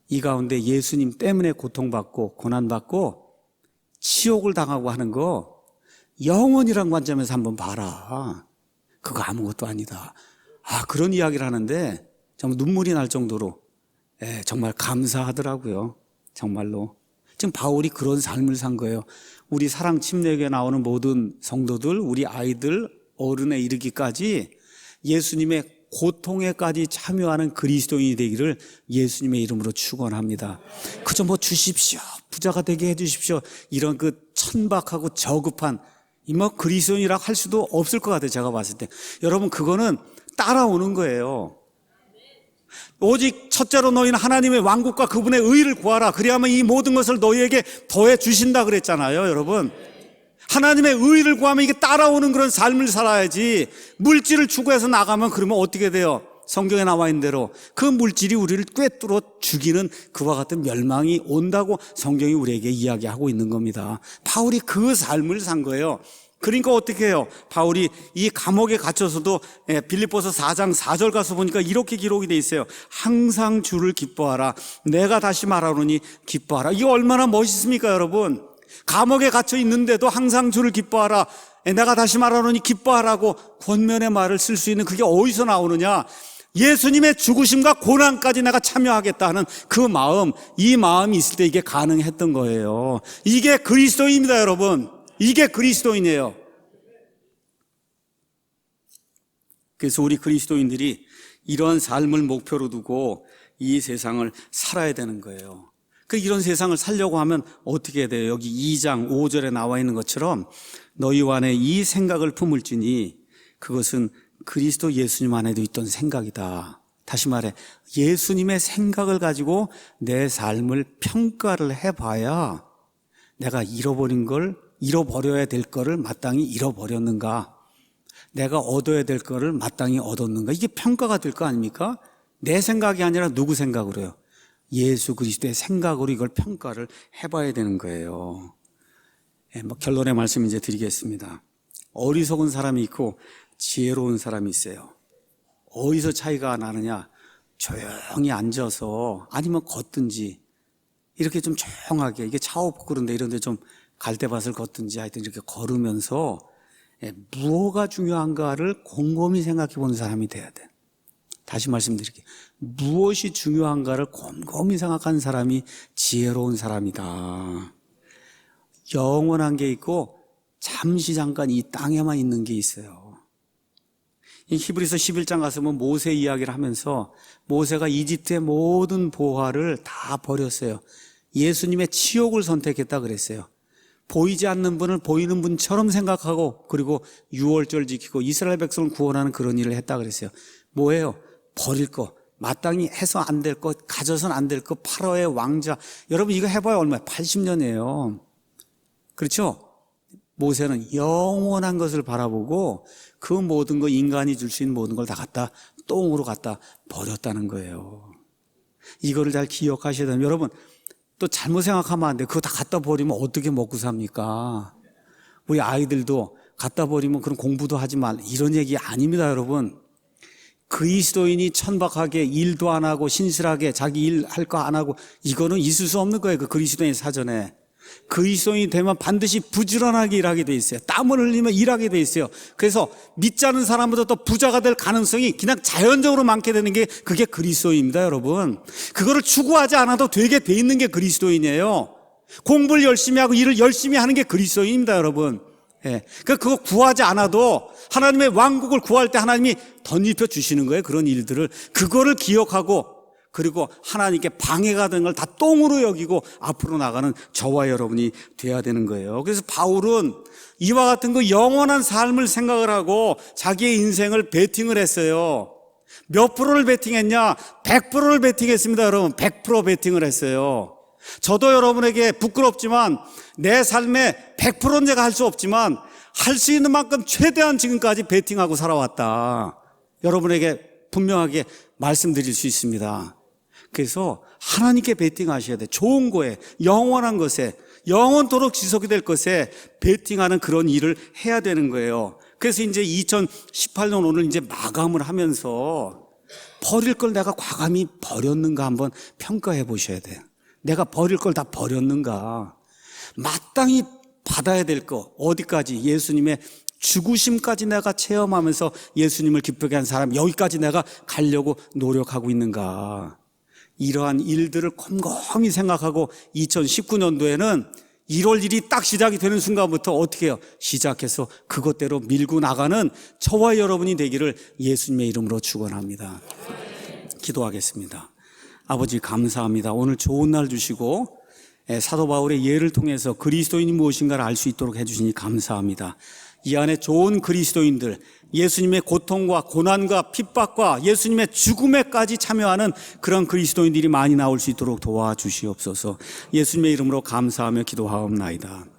이 가운데 예수님 때문에 고통받고 고난받고 치욕을 당하고 하는 거 영원이란 관점에서 한번 봐라. 그거 아무것도 아니다. 그런 이야기를 하는데 정말 눈물이 날 정도로 정말 감사하더라고요. 정말로. 지금 바울이 그런 삶을 산 거예요. 우리 사랑 침례교에 나오는 모든 성도들, 우리 아이들, 어른에 이르기까지 예수님의 고통에까지 참여하는 그리스도인이 되기를 예수님의 이름으로 축원합니다. 그저 뭐 주십시오, 부자가 되게 해주십시오, 이런 그 천박하고 저급한 그리스도인이라고 할 수도 없을 것 같아요. 제가 봤을 때. 여러분, 그거는 따라오는 거예요. 오직 첫째로 너희는 하나님의 왕국과 그분의 의를 구하라. 그리하면 이 모든 것을 너희에게 더해 주신다 그랬잖아요, 여러분. 하나님의 의를 구하면 이게 따라오는 그런 삶을 살아야지. 물질을 추구해서 나가면 그러면 어떻게 돼요? 성경에 나와 있는 대로 그 물질이 우리를 꿰뚫어 죽이는 그와 같은 멸망이 온다고 성경이 우리에게 이야기하고 있는 겁니다. 바울이 그 삶을 산 거예요. 그러니까 어떻게 해요? 바울이 이 감옥에 갇혀서도 빌립보서 4장 4절 가서 보니까 이렇게 기록이 돼 있어요. 항상 주를 기뻐하라. 내가 다시 말하노니 기뻐하라. 이거 얼마나 멋있습니까, 여러분? 감옥에 갇혀 있는데도 항상 주를 기뻐하라. 내가 다시 말하노니 기뻐하라고 권면의 말을 쓸 수 있는 그게 어디서 나오느냐? 예수님의 죽으심과 고난까지 내가 참여하겠다 하는 그 마음, 이 마음이 있을 때 이게 가능했던 거예요. 이게 그리스도인입니다, 여러분. 이게 그리스도인이에요. 그래서 우리 그리스도인들이 이런 삶을 목표로 두고 이 세상을 살아야 되는 거예요. 이런 세상을 살려고 하면 어떻게 해야 돼요? 여기 2장 5절에 나와 있는 것처럼 너희 안에 이 생각을 품을지니 그것은 그리스도 예수님 안에도 있던 생각이다. 다시 말해 예수님의 생각을 가지고 내 삶을 평가를 해봐야 내가 잃어버려야 될 거를 마땅히 잃어버렸는가, 내가 얻어야 될 거를 마땅히 얻었는가, 이게 평가가 될 거 아닙니까? 내 생각이 아니라 누구 생각으로요? 예수 그리스도의 생각으로 이걸 평가를 해봐야 되는 거예요. 결론의 말씀 이제 드리겠습니다. 어리석은 사람이 있고 지혜로운 사람이 있어요. 어디서 차이가 나느냐? 조용히 앉아서 아니면 걷든지 이렇게 좀 조용하게, 이게 차 없고 그런데 이런데 좀 갈대밭을 걷든지 하여튼 이렇게 걸으면서 무엇가 중요한가를 곰곰이 생각해 보는 사람이 돼야 돼. 다시 말씀드릴게요. 무엇이 중요한가를 곰곰이 생각하는 사람이 지혜로운 사람이다. 영원한 게 있고 잠시 잠깐 이 땅에만 있는 게 있어요. 이 히브리서 11장 가서 모세 이야기를 하면서 모세가 이집트의 모든 보화를 다 버렸어요. 예수님의 치욕을 선택했다 그랬어요. 보이지 않는 분을 보이는 분처럼 생각하고 그리고 유월절 지키고 이스라엘 백성을 구원하는 그런 일을 했다 그랬어요. 뭐예요? 버릴 거, 마땅히 해서 안 될 거, 가져서는 안 될 거, 파라오의 왕자. 여러분 이거 해봐야 얼마예요? 80년이에요. 그렇죠? 모세는 영원한 것을 바라보고 그 모든 거, 인간이 줄 수 있는 모든 걸 다 갖다 똥으로 갖다 버렸다는 거예요. 이거를 잘 기억하셔야 됩니다. 여러분 또 잘못 생각하면 안 돼요. 그거 다 갖다 버리면 어떻게 먹고 삽니까? 우리 아이들도 갖다 버리면 그런 공부도 하지 말, 이런 얘기 아닙니다, 여러분. 그리스도인이 천박하게 일도 안 하고 신실하게 자기 일 할 거 안 하고 이거는 있을 수 없는 거예요. 그 그리스도인 사전에. 그리스도인이 되면 반드시 부지런하게 일하게 돼 있어요. 땀을 흘리면 일하게 돼 있어요. 그래서 믿지 않은 사람보다 더 부자가 될 가능성이 그냥 자연적으로 많게 되는 게 그게 그리스도인입니다, 여러분. 그거를 추구하지 않아도 되게 돼 있는 게 그리스도인이에요. 공부를 열심히 하고 일을 열심히 하는 게 그리스도인입니다, 여러분. 그거 구하지 않아도 하나님의 왕국을 구할 때 하나님이 덧입혀 주시는 거예요. 그런 일들을. 그거를 기억하고 그리고 하나님께 방해가 되는 걸 다 똥으로 여기고 앞으로 나가는 저와 여러분이 돼야 되는 거예요. 그래서 바울은 이와 같은 그 영원한 삶을 생각을 하고 자기의 인생을 베팅을 했어요. 몇 프로를 베팅했냐? 100%를 베팅했습니다, 여러분. 100% 베팅을 했어요. 저도 여러분에게 부끄럽지만 내 삶에 100%는 제가 할 수 없지만 할 수 있는 만큼 최대한 지금까지 베팅하고 살아왔다. 여러분에게 분명하게 말씀드릴 수 있습니다. 그래서 하나님께 베팅하셔야 돼. 좋은 거에, 영원한 것에, 영원토록 지속이 될 것에 베팅하는 그런 일을 해야 되는 거예요. 그래서 이제 2018년 오늘 이제 마감을 하면서 버릴 걸 내가 과감히 버렸는가 한번 평가해 보셔야 돼요. 내가 버릴 걸 다 버렸는가. 마땅히 받아야 될 거 어디까지? 예수님의 죽으심까지 내가 체험하면서 예수님을 기쁘게 한 사람, 여기까지 내가 가려고 노력하고 있는가. 이러한 일들을 곰곰이 생각하고 2019년도에는 1월 1일이 딱 시작이 되는 순간부터 어떻게 해요? 시작해서 그것대로 밀고 나가는 저와 여러분이 되기를 예수님의 이름으로 축원합니다. 기도하겠습니다. 아버지 감사합니다. 오늘 좋은 날 주시고 사도 바울의 예를 통해서 그리스도인이 무엇인가를 알 수 있도록 해주시니 감사합니다. 이 안에 좋은 그리스도인들, 예수님의 고통과 고난과 핍박과 예수님의 죽음에까지 참여하는 그런 그리스도인들이 많이 나올 수 있도록 도와주시옵소서. 예수님의 이름으로 감사하며 기도하옵나이다.